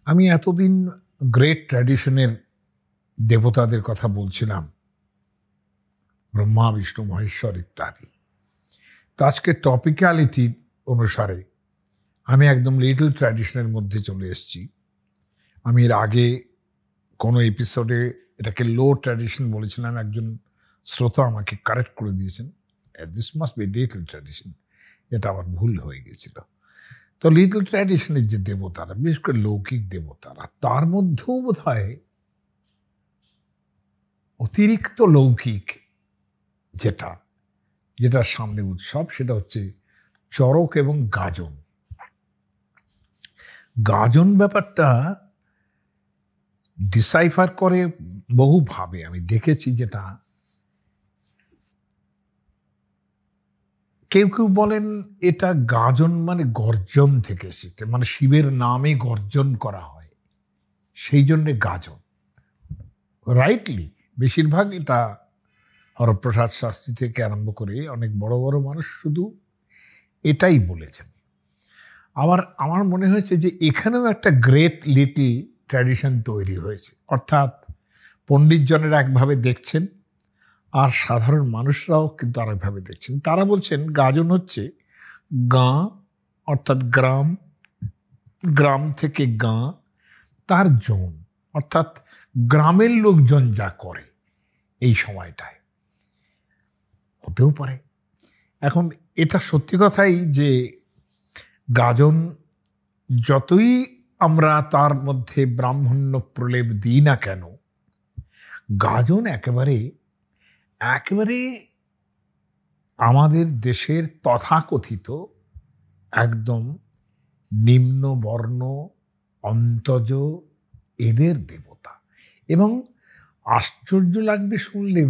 আমি এতদিন গ্রেট ট্র্যাডিশনের দেবতাদের কথা বলছিলাম, ব্রহ্মা বিষ্ণু মহেশ্বর ইত্যাদি। তো আজকে টপিক্যালিটি অনুসারে আমি একদম লিটল ট্র্যাডিশনের মধ্যে চলে এসেছি। আমি এর আগে কোনো এপিসোডে এটাকে লো ট্র্যাডিশন বলেছিলাম, একজন শ্রোতা আমাকে কারেক্ট করে দিয়েছেন, this must be little tradition. এটা আবার ভুল হয়ে গেছিল। তো লিটল ট্র্যাডিশনের যে দেবতারা, বিশেষ করে লৌকিক দেবতারা, তার মধ্যেও বোধ হয় অতিরিক্ত লৌকিক যেটার সামনে উৎসব, সেটা হচ্ছে চড়ক এবং গাজন। গাজন ব্যাপারটা ডিসাইফার করে বহুভাবে আমি দেখেছি। যেটা কেউ কেউ বলেন এটা গাজন মানে গর্জন থেকে এসেছে, মানে শিবের নামে গর্জন করা হয়, সেই জন্যে গাজন। রাইটলি বেশিরভাগ এটা হরপ্রসাদ শাস্ত্রী থেকে আরম্ভ করে অনেক বড় বড় মানুষ শুধু এটাই বলেছেন। আবার আমার মনে হয়েছে যে এখানেও একটা গ্রেট লিটল ট্র্যাডিশন তৈরি হয়েছে, অর্থাৎ পণ্ডিতজনেরা একভাবে দেখছেন আর সাধারণ মানুষরাও কিন্তু আরেকভাবে দেখছেন। তারা বলছেন গাজন হচ্ছে গাঁ, অর্থাৎ গ্রাম, গ্রাম থেকে গাঁ, তার জন, অর্থাৎ গ্রামের লোকজন যা করে এই সময়টায় হতেও পারে। এখন এটা সত্যি কথাই যে গাজন যতই আমরা তার মধ্যে ব্রাহ্মণ্য প্রলেপ দিই না কেন, গাজন একেবারে আমাদের দেশের তথাকথিত একদম নিম্নবর্ণ অন্তজ এদের দেবতা। এবং আশ্চর্য লাগবে শুনলে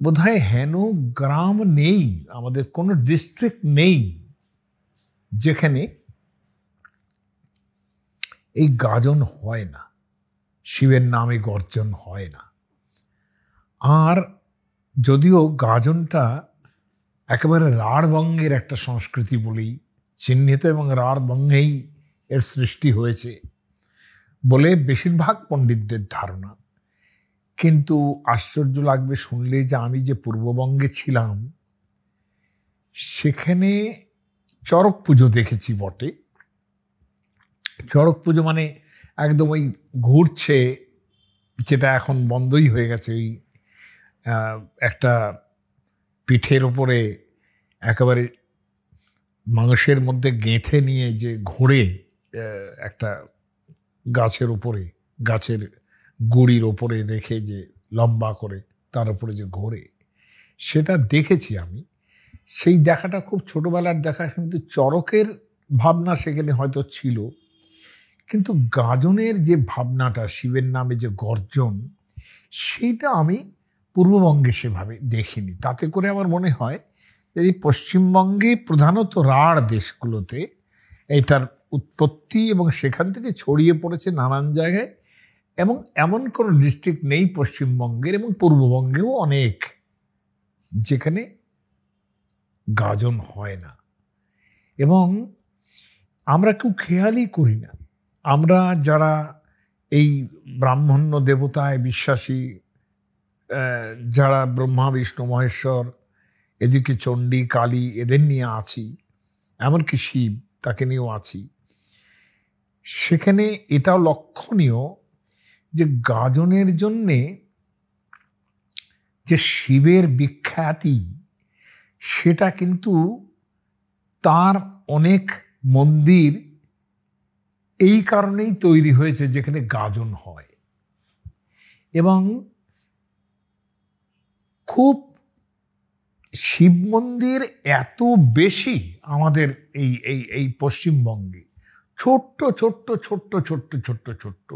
বোধহয় হেন গ্রাম নেই, আমাদের কোনো ডিস্ট্রিক্ট নেই যেখানে এই গাজন হয় না, শিবের নামে গর্জন হয় না। আর যদিও গাজনটা একেবারে রাঢ়বঙ্গের একটা সংস্কৃতি বলেই চিহ্নিত এবং রাঢ়বঙ্গেই এর সৃষ্টি হয়েছে বলে বেশিরভাগ পণ্ডিতদের ধারণা। কিন্তু আশ্চর্য লাগবে শুনলে যে আমি যে পূর্ববঙ্গে ছিলাম সেখানে চড়ক পুজো দেখেছি বটে। চড়ক পুজো মানে একদম ওই ঘুরছে, যেটা এখন বন্ধই হয়ে গেছে, ওই একটা পিঠের ওপরে একেবারে মাংসের মধ্যে গেঁথে নিয়ে যে ঘোরে, একটা গাছের ওপরে, গাছের গুড়ির ওপরে রেখে যে লম্বা করে তার উপরে যে ঘোরে, সেটা দেখেছি আমি। সেই দেখাটা খুব ছোটবেলার দেখা, কিন্তু চড়কের ভাবনা সেখানে হয়তো ছিল, কিন্তু গাজনের যে ভাবনাটা, শিবের নামে যে গর্জন, সেইটা আমি পূর্ববঙ্গে সেভাবে দেখিনি। তাতে করে আমার মনে হয় এই পশ্চিমবঙ্গে প্রধানত রাঢ় দেশগুলোতে এটার উৎপত্তি এবং সেখান থেকে ছড়িয়ে পড়েছে নানান জায়গায়। এবং এমন কোনো ডিস্ট্রিক্ট নেই পশ্চিমবঙ্গের এবং পূর্ববঙ্গেও অনেক যেখানে গাজন হয় না। এবং আমরা কেউ খেয়ালই করি না। আমরা যারা এই ব্রাহ্মণ্য দেবতায় বিশ্বাসী, যারা ব্রহ্মা বিষ্ণু মহেশ্বর, এদিকে চণ্ডী কালী, এদের নিয়ে আছি, এমনকি শিব তাকে নিয়েও আছি, সেখানে এটাও লক্ষণীয় যে গাজনের জন্যে যে শিবের বিখ্যাতি, সেটা কিন্তু তার অনেক মন্দির এই কারণেই তৈরি হয়েছে যেখানে গাজন হয়। এবং খুব শিব মন্দির এত বেশি আমাদের এই পশ্চিমবঙ্গে, ছোট্ট ছোট্ট ছোট্ট ছোট্ট ছোট্ট ছোট্ট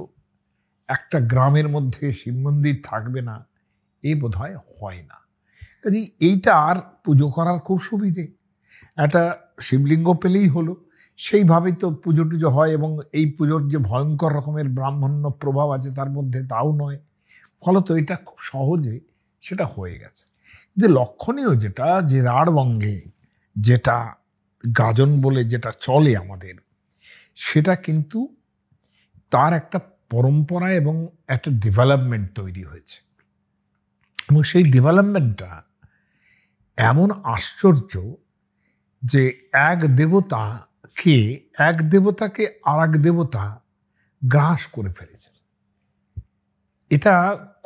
একটা গ্রামের মধ্যে শিব মন্দির থাকবে না, এ বোধহয় হয় না। কাজে এইটা আর পুজো করার খুব সুবিধে, একটা শিবলিঙ্গ পেলেই হলো, সেইভাবেই তো পুজো টুজো হয়। এবং এই পুজোর যে ভয়ঙ্কর রকমের ব্রাহ্মণ্য প্রভাব আছে তার মধ্যে, তাও নয়। ফলত এটা খুব সহজে সেটা হয়ে গেছে। যে লক্ষণীয় যেটা, যে রাঢ়বঙ্গে যেটা গাজন বলে যেটা চলে আমাদের, সেটা কিন্তু তার একটা পরম্পরা এবং একটা ডেভেলপমেন্ট তৈরি হয়েছে, এবং সেই ডেভেলপমেন্টটা এমন আশ্চর্য যে এক দেবতাকে আর এক দেবতা গ্রাস করে ফেলেছে। এটা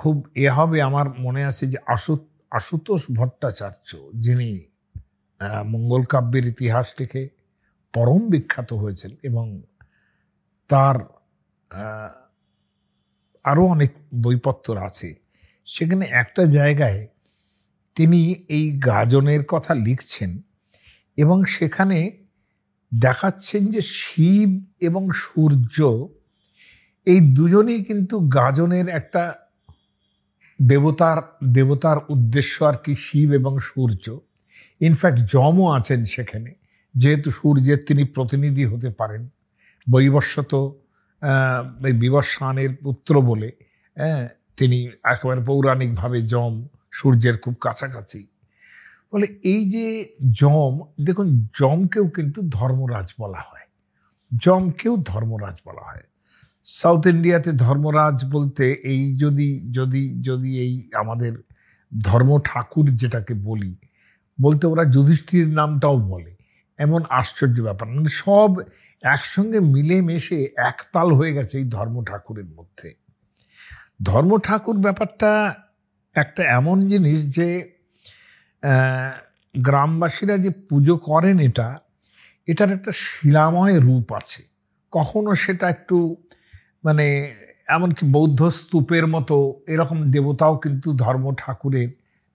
খুব হবে, আমার মনে আছে যে আশুতোষ ভট্টাচার্য, যিনি মঙ্গল কাব্যের ইতিহাস লিখে পরম বিখ্যাত হয়েছেন, এবং তার আরও অনেক বইপত্র আছে, সেখানে একটা জায়গায় তিনি এই গাজনের কথা লিখছেন এবং সেখানে দেখাচ্ছেন যে শিব এবং সূর্য এই দুজনেই কিন্তু গাজনের একটা দেবতার উদ্দেশ্য আর কি, শিব এবং সূর্য। ইনফ্যাক্ট যমও আছেন সেখানে, যেহেতু সূর্যের তিনি প্রতিনিধি হতে পারেন, বৈবস্বত বিবস্বানের পুত্র বলে তিনি একেবারে পৌরাণিকভাবে যম সূর্যের খুব কাছাকাছি। বলে এই যে যম, দেখুন যমকেও কিন্তু ধর্মরাজ বলা হয়, সাউথ ইন্ডিয়াতে ধর্মরাজ বলতে এই যদি এই আমাদের ধর্ম ঠাকুর যেটাকে বলতে ওরা যুধিষ্ঠির নামটাও বলে, এমন আশ্চর্য ব্যাপার। মানে সব একসঙ্গে মিলেমিশে একতাল হয়ে গেছে এই ধর্ম ঠাকুরের মধ্যে। ধর্ম ঠাকুর ব্যাপারটা একটা এমন জিনিস যে গ্রামবাসীরা যে পুজো করেন এটার একটা শিলাময় রূপ আছে। কখনো সেটা একটু মানে এমনকি বৌদ্ধ স্তূপের মতো এরকম দেবতাও কিন্তু ধর্ম ঠাকুরের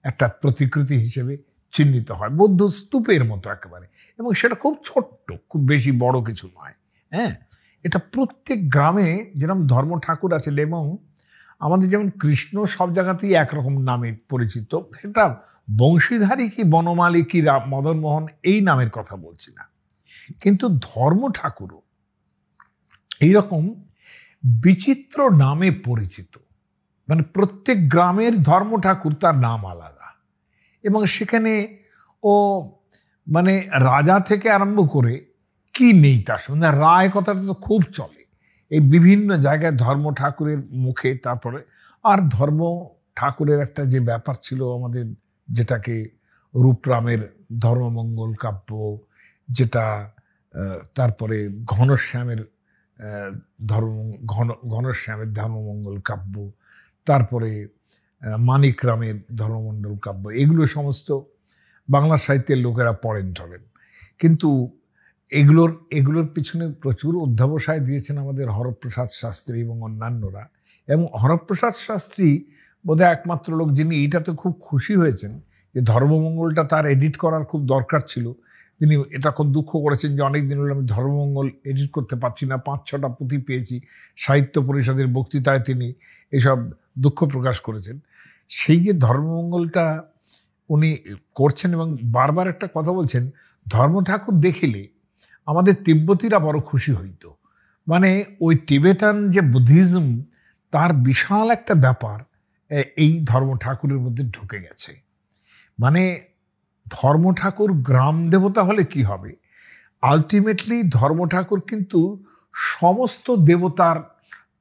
একটা প্রতিকৃতি হিসেবে চিহ্নিত হয়, বৌদ্ধ স্তূপের মতো একেবারে, এবং সেটা খুব ছোট্ট, খুব বেশি বড় কিছু নয়। এটা প্রত্যেক গ্রামে যেরকম ধর্ম ঠাকুর আছে, এবং আমাদের যেমন কৃষ্ণ সব জায়গাতেই একরকম নামে পরিচিত, সেটা বংশীধারী কি বনমালী কি মদনমোহন এই নামের কথা বলছি না, কিন্তু ধর্ম ঠাকুরও এইরকম বিচিত্র নামে পরিচিত। মানে প্রত্যেক গ্রামের ধর্ম ঠাকুর তার নাম আলাদা, এবং সেখানে ও মানে রাজা থেকে আরম্ভ করে কি নেই তার সঙ্গে, রায় কথাটা তো খুব চলে এই বিভিন্ন জায়গায় ধর্ম ঠাকুরের মুখে। তারপরে আর ধর্ম ঠাকুরের একটা যে ব্যাপার ছিল আমাদের, যেটাকে রূপরামের ধর্মমঙ্গল কাব্য, যেটা তারপরে ঘনশ্যামের ধর্মমঙ্গল কাব্য, তারপরে মানিক রামের ধর্মমঙ্গল কাব্য, এগুলো সমস্ত বাংলা সাহিত্যের লোকেরা টলেন, কিন্তু এগুলোর পিছনে প্রচুর অধ্যাবসায় দিয়েছেন আমাদের হরপ্রসাদ শাস্ত্রী এবং অন্যান্যরা। এবং হরপ্রসাদ শাস্ত্রী বোধহয় একমাত্র লোক যিনি এইটাতে খুব খুশি হয়েছেন যে ধর্মমঙ্গলটা তার এডিট করার খুব দরকার ছিল। তিনি এটা খুব দুঃখ করেছেন যে অনেক দিন হলো আমি ধর্মমঙ্গল এডিট করতে পারছি না, 5-6টা পুঁথি পেয়েছি। সাহিত্য পরিষদের বক্তৃতায় তিনি এসব দুঃখ প্রকাশ করেছেন। সেই যে ধর্মমঙ্গলটা উনি করছেন, এবং বারবার একটা কথা বলছেন, ধর্ম ঠাকুর দেখিলে আমাদের তিব্বতীরা বড় খুশি হইত। মানে ওই টিবেটান যে বুদ্ধিজম, তার বিশাল একটা ব্যাপার এই ধর্ম ঠাকুরের মধ্যে ঢুকে গেছে। মানে ধর্ম ঠাকুর গ্রাম দেবতা হলে কি হবে, আলটিমেটলি ধর্ম ঠাকুর কিন্তু সমস্ত দেবতার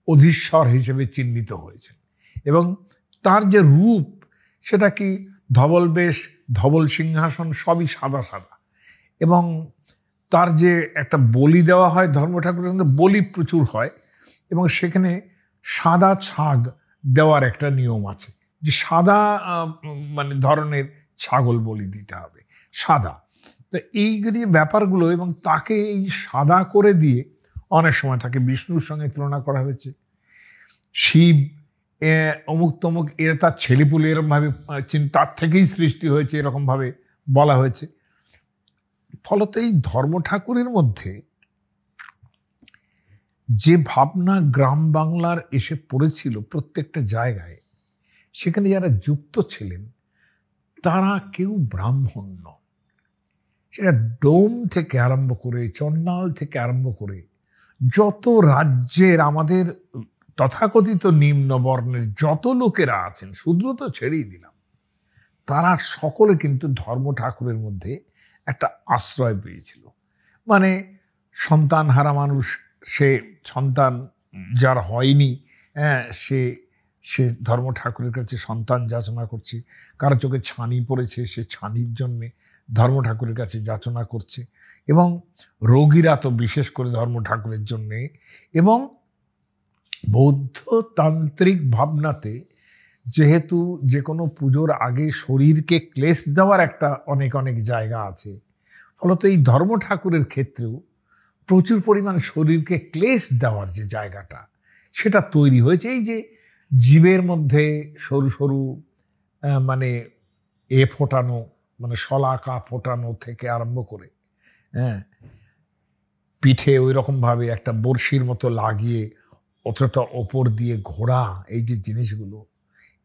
অধীশ্বর হিসেবে চিহ্নিত হয়েছে, এবং তার যে রূপ সেটা কি ধবল বেশ, ধবল সিংহাসন, সবই সাদা সাদা, এবং তার যে একটা বলি দেওয়া হয়, ধর্ম ঠাকুরের মধ্যে বলি প্রচুর হয়, এবং সেখানে সাদা ছাগ দেওয়ার একটা নিয়ম আছে যে সাদা মানে ধরনের ছাগল বলি দিতে হবে, সাদা। তো এইগুলি ব্যাপারগুলো, এবং তাকে এই সাদা করে দিয়ে অনেক সময় তাকে বিষ্ণুর সঙ্গে তুলনা করা হয়েছে। শিব অমুক তমুক এরা তার ছেলেপুলে এরকমভাবে তার থেকেই সৃষ্টি হয়েছে এরকমভাবে বলা হয়েছে। ফলত এই ধর্ম ঠাকুরের মধ্যে যে ভাবনা গ্রাম বাংলার এসে পড়েছিল প্রত্যেকটা জায়গায়, সেখানে যারা যুক্ত ছিলেন তারা কেউ ব্রাহ্মণ নন। সেটা ডোম থেকে আরম্ভ করে, চন্ডাল থেকে আরম্ভ করে যত রাজ্যের আমাদের তথাকথিত নিম্ন বর্ণের যত লোকেরা আছেন, শূদ্র তো ছেড়েই দিলাম, তারা সকলে কিন্তু ধর্ম ঠাকুরের মধ্যে একটা আশ্রয় পেয়েছিল। মানে সন্তানহারা মানুষ সে সন্তান যার হয়নি, হ্যাঁ, সে সে ধর্ম ঠাকুরের কাছে সন্তান যাচনা করছে। কারো চোখে ছানি পড়েছে, সে ছানির জন্যে ধর্ম ঠাকুরের কাছে যাচনা করছে। এবং রোগীরা তো বিশেষ করে ধর্ম ঠাকুরের জন্যে। এবং বৌদ্ধ তান্ত্রিক ভাবনাতে যেহেতু যে কোনো পুজোর আগে শরীরকে ক্লেশ দেওয়ার একটা অনেক অনেক জায়গা আছে, ফলত এই ধর্ম ঠাকুরের ক্ষেত্রেও প্রচুর পরিমাণ শরীরকে ক্লেশ দেওয়ার যে জায়গাটা, সেটা তৈরি হয়েছে। এই যে জীবের মধ্যে সরু সরু মানে ফোটানো, মানে শলাকা ফোটানো থেকে আরম্ভ করে, হ্যাঁ, পিঠে ওই রকমভাবে একটা বড়শির মতো লাগিয়ে অতটা ওপর দিয়ে ঘোরা, এই যে জিনিসগুলো,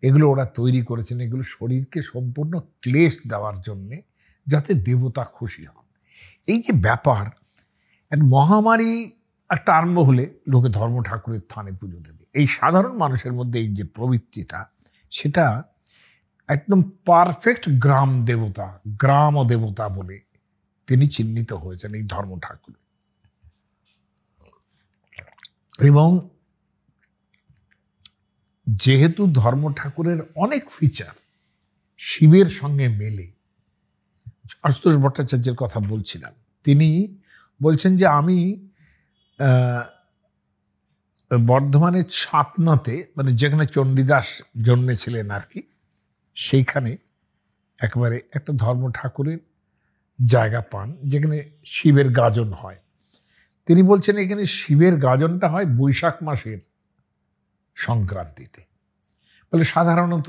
এগুলো ওরা তৈরি করেছেন, এগুলো শরীরকে সম্পূর্ণ ক্লেশ দেওয়ার জন্যে, যাতে দেবতা খুশি হন। এই যে ব্যাপার, একটা মহামারী একটা আরম্ভ হলে লোকে ধর্ম ঠাকুরের থানে পুজো দেবে। এই সাধারণ মানুষের মধ্যে এই যে প্রবৃত্তিটা, সেটা একদম পারফেক্ট গ্রাম দেবতা, গ্রাম ও দেবতা বলে তিনি চিহ্নিত হয়েছেন এই ধর্ম ঠাকুর। এবং যেহেতু ধর্ম ঠাকুরের অনেক ফিচার শিবের সঙ্গে মেলে, আশুতোষ ভট্টাচার্যের কথা বলছিলাম, তিনি বলছেন যে আমি বর্ধমানের ছাতনাতে, মানে যেখানে চণ্ডীদাস জন্মেছিলেন আর কি, সেইখানে একেবারে একটা ধর্ম ঠাকুরের জায়গা পান যেখানে শিবের গাজন হয়। তিনি বলছেন এখানে শিবের গাজনটা হয় বৈশাখ মাসের সংক্রান্তিতে। বলে সাধারণত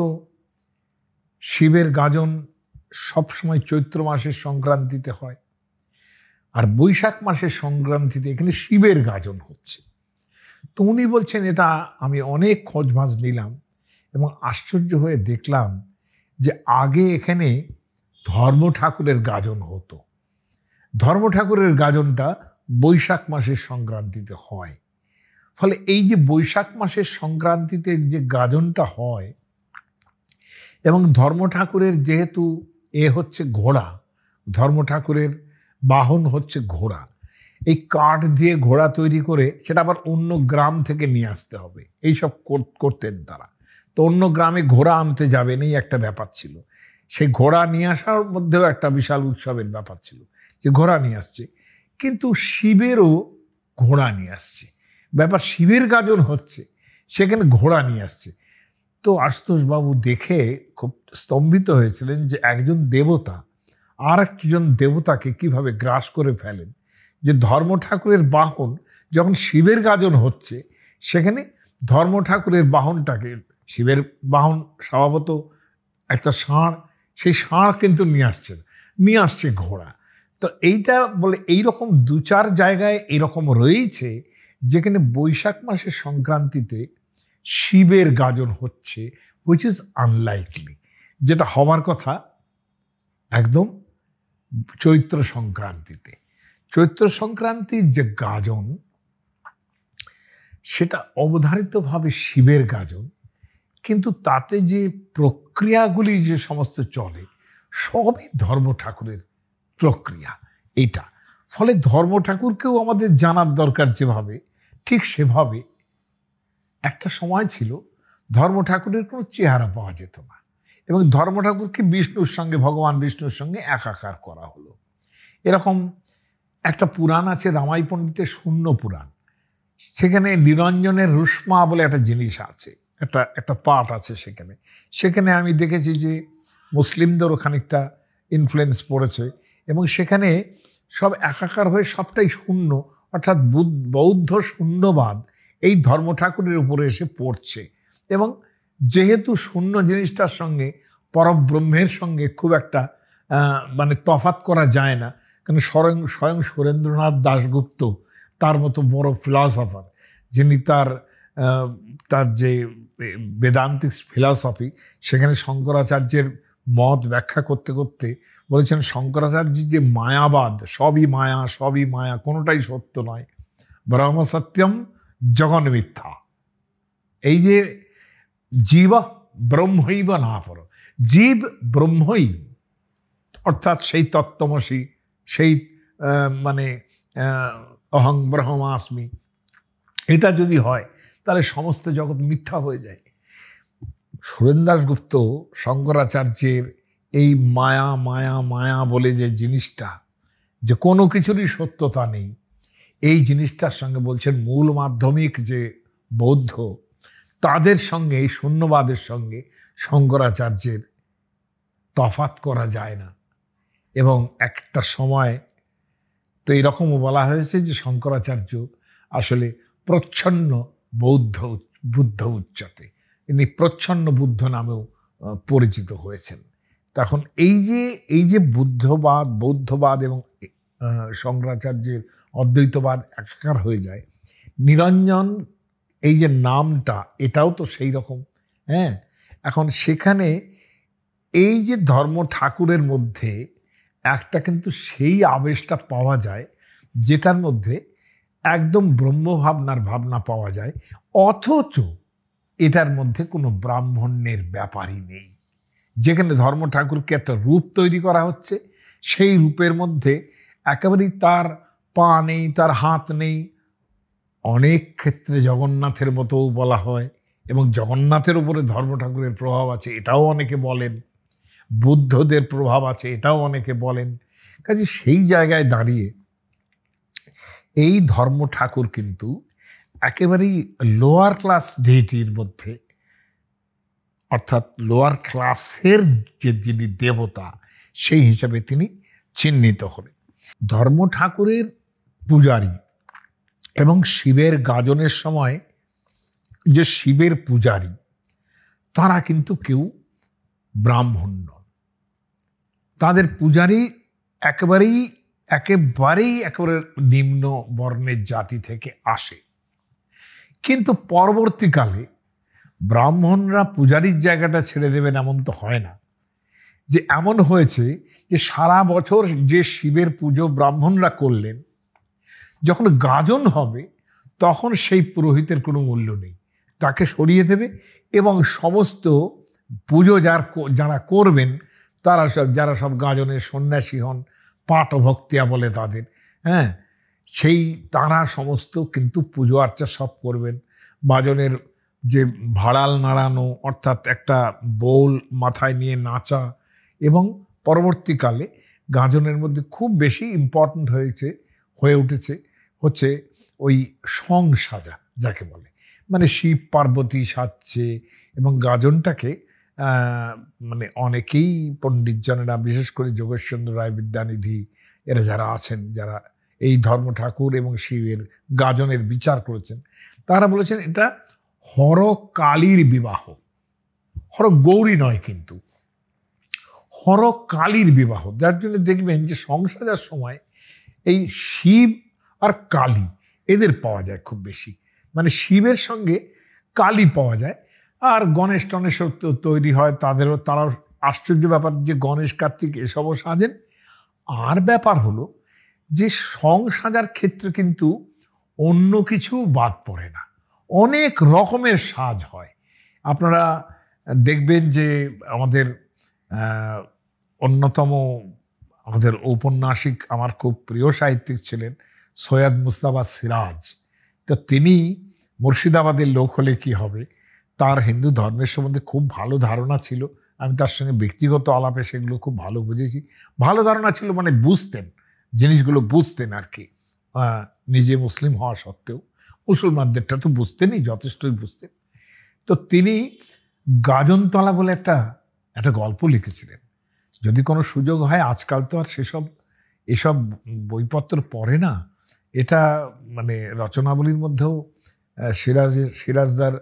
শিবের গাজন সবসময় চৈত্র মাসের সংক্রান্তিতে হয়, আর বৈশাখ মাসের সংক্রান্তিতে এখানে শিবের গাজন হচ্ছে। তো উনি বলছেন এটা আমি অনেক খোঁজভাঁজ নিলাম এবং আশ্চর্য হয়ে দেখলাম যে আগে এখানে ধর্ম ঠাকুরের গাজন হতো। ধর্ম ঠাকুরের গাজনটা বৈশাখ মাসের সংক্রান্তিতে হয়। ফলে এই যে বৈশাখ মাসের সংক্রান্তিতে যে গাজনটা হয়, এবং ধর্ম ঠাকুরের যেহেতু হচ্ছে ঘোড়া, ধর্ম ঠাকুরের বাহন হচ্ছে ঘোড়া, এই কাঠ দিয়ে ঘোড়া তৈরি করে সেটা আবার অন্য গ্রাম থেকে নিয়ে আসতে হবে, এইসব করতেন তারা। তো অন্য গ্রামে ঘোড়া আনতে যাবেন, এই একটা ব্যাপার ছিল। সেই ঘোড়া নিয়ে আসার মধ্যেও একটা বিশাল উৎসবের ব্যাপার ছিল, যে ঘোড়া নিয়ে আসছে। কিন্তু শিবেরও ঘোড়া নিয়ে আসছে, ব্যাপার শিবের গাজন হচ্ছে, সেখানে ঘোড়া নিয়ে আসছে। তো আশুতোষবাবু দেখে খুব স্তম্ভিত হয়েছিলেন যে একজন দেবতা আর একজন দেবতাকে কিভাবে গ্রাস করে ফেলেন। যে ধর্ম ঠাকুরের বাহন যখন শিবের গাজন হচ্ছে, সেখানে ধর্ম ঠাকুরের বাহনটাকে, শিবের বাহন স্বভাবত একটা ষাঁড়, সেই ষাঁড় কিন্তু নিয়ে আসছে ঘোড়া। তো এইটা বলে এইরকম দু চার জায়গায় এরকম রয়েছে যেখানে বৈশাখ মাসের সংক্রান্তিতে শিবের গাজন হচ্ছে, হুইচ ইজ আনলাইকলি। যেটা হওয়ার কথা একদম চৈত্র সংক্রান্তিতে। চৈত্র সংক্রান্তির যে গাজন, সেটা অবধারিতভাবে শিবের গাজন, কিন্তু তাতে যে প্রক্রিয়াগুলি যে সমস্ত চলে, সবই ধর্ম ঠাকুরের প্রক্রিয়া এইটা। ফলে ধর্ম ঠাকুরকেও আমাদের জানার দরকার, যেভাবে ঠিক সেভাবে একটা সময় ছিল ধর্ম ঠাকুরের কোনো চেহারা পাওয়া যেত না, এবং ধর্ম ঠাকুরকে বিষ্ণুর সঙ্গে, ভগবান বিষ্ণুর সঙ্গে একাকার করা হলো। এরকম একটা পুরাণ আছে রামাই পণ্ডিতের শূন্য পুরাণ, সেখানে নিরঞ্জনের রুষ্মা বলে একটা জিনিস আছে, একটা পাঠ আছে সেখানে আমি দেখেছি যে মুসলিমদেরও খানিকটা ইনফ্লুয়েন্স পড়েছে, এবং সেখানে সব একাকার হয়ে সবটাই শূন্য, অর্থাৎ বৌদ্ধ শূন্যবাদ এই ধর্ম ঠাকুরের উপরে এসে পড়ছে। এবং যেহেতু শূন্য জিনিসটার সঙ্গে পরব্রহ্মের সঙ্গে খুব একটা মানে তফাৎ করা যায় না, কারণ স্বয়ং সুরেন্দ্রনাথ দাশগুপ্ত তার মতো বড় ফিলসফার, যিনি তার যে বেদান্তিক ফিলসফি, সেখানে শঙ্করাচার্যের মত ব্যাখ্যা করতে করতে বলেছেন শঙ্করাচার্যের যে মায়াবাদ, সবই মায়া, কোনোটাই সত্য নয়, ব্রহ্ম সত্যম জগন মিথ্যা। এই যে জীব ব্রহ্মৈব না পর, জীব ব্রহ্মই, অর্থাৎ সেই তত্ত্বমসি, সেই মানে অহং ব্রহ্মাস্মি, এটা যদি হয় তাহলে সমস্ত জগৎ মিথ্যা হয়ে যায়। সুরেন দাশগুপ্ত শঙ্করাচার্যের এই মায়া মায়া মায়া বলে যে জিনিসটা, যে কোনো কিছুরই সত্যতা নেই, এই জিনিসটার সঙ্গে বলছেন মূল মাধ্যমিক যে বৌদ্ধ, তাদের সঙ্গে এই শূন্যবাদের সঙ্গে শঙ্করাচার্যের তফাৎ করা যায় না। এবং একটা সময় তো এরকমও বলা হয়েছে যে শঙ্করাচার্য আসলে প্রচ্ছন্ন বুদ্ধ উচ্চতে, ইনি প্রচ্ছন্ন বুদ্ধ নামেও পরিচিত হয়েছেন। তখন এই যে বৌদ্ধবাদ এবং শঙ্করাচার্যের অদ্বৈতবাদ একাকার হয়ে যায়। নিরঞ্জন এই যে নামটা, এটাও তো সেই রকম। হ্যাঁ, এখন সেখানে এই যে ধর্ম ঠাকুরের মধ্যে একটা কিন্তু সেই আবেশটা পাওয়া যায় যেটার মধ্যে একদম ব্রহ্মভাবনার ভাবনা পাওয়া যায়, অথচ এটার মধ্যে কোনো ব্রাহ্মণ্যের ব্যাপারই নেই। যেখানে ধর্ম ঠাকুরকে একটা রূপ তৈরি করা হচ্ছে, সেই রূপের মধ্যে একেবারেই তার পা নেই, তার হাত নেই। অনেক ক্ষেত্রে জগন্নাথের মতোও বলা হয়, এবং জগন্নাথের উপরে ধর্ম ঠাকুরের প্রভাব আছে এটাও অনেকে বলেন, বুদ্ধদের প্রভাব আছে এটাও অনেকে বলেন। কাজে সেই জায়গায় দাঁড়িয়ে এই ধর্ম ঠাকুর কিন্তু একেবারেই লোয়ার ক্লাস ডেইটির মধ্যে, অর্থাৎ লোয়ার ক্লাসের যে যিনি দেবতা, সেই হিসাবে তিনি চিহ্নিত হলেন। ধর্ম ঠাকুরের পূজারী এবং শিবের গাজনের সময় যে শিবের পূজারী, তারা কিন্তু কেউ ব্রাহ্মণ নন। তাদের পূজারী একেবারে নিম্ন বর্ণের জাতি থেকে আসে। কিন্তু পরবর্তীকালে ব্রাহ্মণরা পূজারীর জায়গাটা ছেড়ে দেবেন এমন তো হয় না। যে এমন হয়েছে যে সারা বছর যে শিবের পুজো ব্রাহ্মণরা করলেন, যখন গাজন হবে তখন সেই পুরোহিতের কোনো মূল্য নেই, তাকে সরিয়ে দেবে। এবং সমস্ত পুজো যারা করবেন যারা সব গাজনের সন্ন্যাসী হন, পাটভক্তিয়া বলে তাদের, হ্যাঁ, তারা সমস্ত কিন্তু পুজো আর্চা সব করবেন। বাজনের যে ভাড়াল নাড়ানো, অর্থাৎ একটা বোল মাথায় নিয়ে নাচা, এবং পরবর্তীকালে গাজনের মধ্যে খুব বেশি ইম্পর্ট্যান্ট হয়ে উঠেছে হচ্ছে ওই সং সাজা, যাকে বলে, মানে শিব পার্বতী সাজছে। এবং গাজনটাকে মানে অনেকেই পণ্ডিতজনেরা, বিশেষ করে যোগেশচন্দ্র রায় বিদ্যানিধি, এরা যারা আছেন, যারা এই ধর্ম ঠাকুর এবং শিবের গাজনের বিচার করেছেন, তারা বলেছেন এটা হর কালীর বিবাহ, হর গৌরী নয়, কিন্তু হর কালীর বিবাহ। যার জন্য দেখবেন যে সংসারের সময় এই শিব আর কালী এদের পাওয়া যায় খুব বেশি, মানে শিবের সঙ্গে কালী পাওয়া যায়। আর গণেশ টনেশ তৈরি হয়, তারাও আশ্চর্য ব্যাপার যে গণেশ কার্তিক এসবও সাজেন। আর ব্যাপার হলো যে সং সাজার ক্ষেত্রে কিন্তু অন্য কিছু বাদ পড়ে না, অনেক রকমের সাজ হয়। আপনারা দেখবেন যে আমাদের অন্যতম আমাদের ঔপন্যাসিক, আমার খুব প্রিয় সাহিত্যিক ছিলেন সৈয়দ মুস্তাফা সিরাজ। তো তিনি মুর্শিদাবাদের লোক হলে কি হবে, তার হিন্দু ধর্মের সম্বন্ধে খুব ভালো ধারণা ছিল। আমি তার সঙ্গে ব্যক্তিগত আলাপে সেগুলো খুব ভালো বুঝেছি। ভালো ধারণা ছিল মানে বুঝতেন, জিনিসগুলো বুঝতেন আর কি। নিজে মুসলিম হওয়া সত্ত্বেও মুসলমানদেরটা তো বুঝতেনই, যথেষ্টই বুঝতেন। তো তিনি গাজনতলা বলে একটা গল্প লিখেছিলেন। যদি কোনো সুযোগ হয়, আজকাল তো আর এসব বইপত্র পড়ে না, এটা মানে রচনাবলীর মধ্যেও সিরাজদার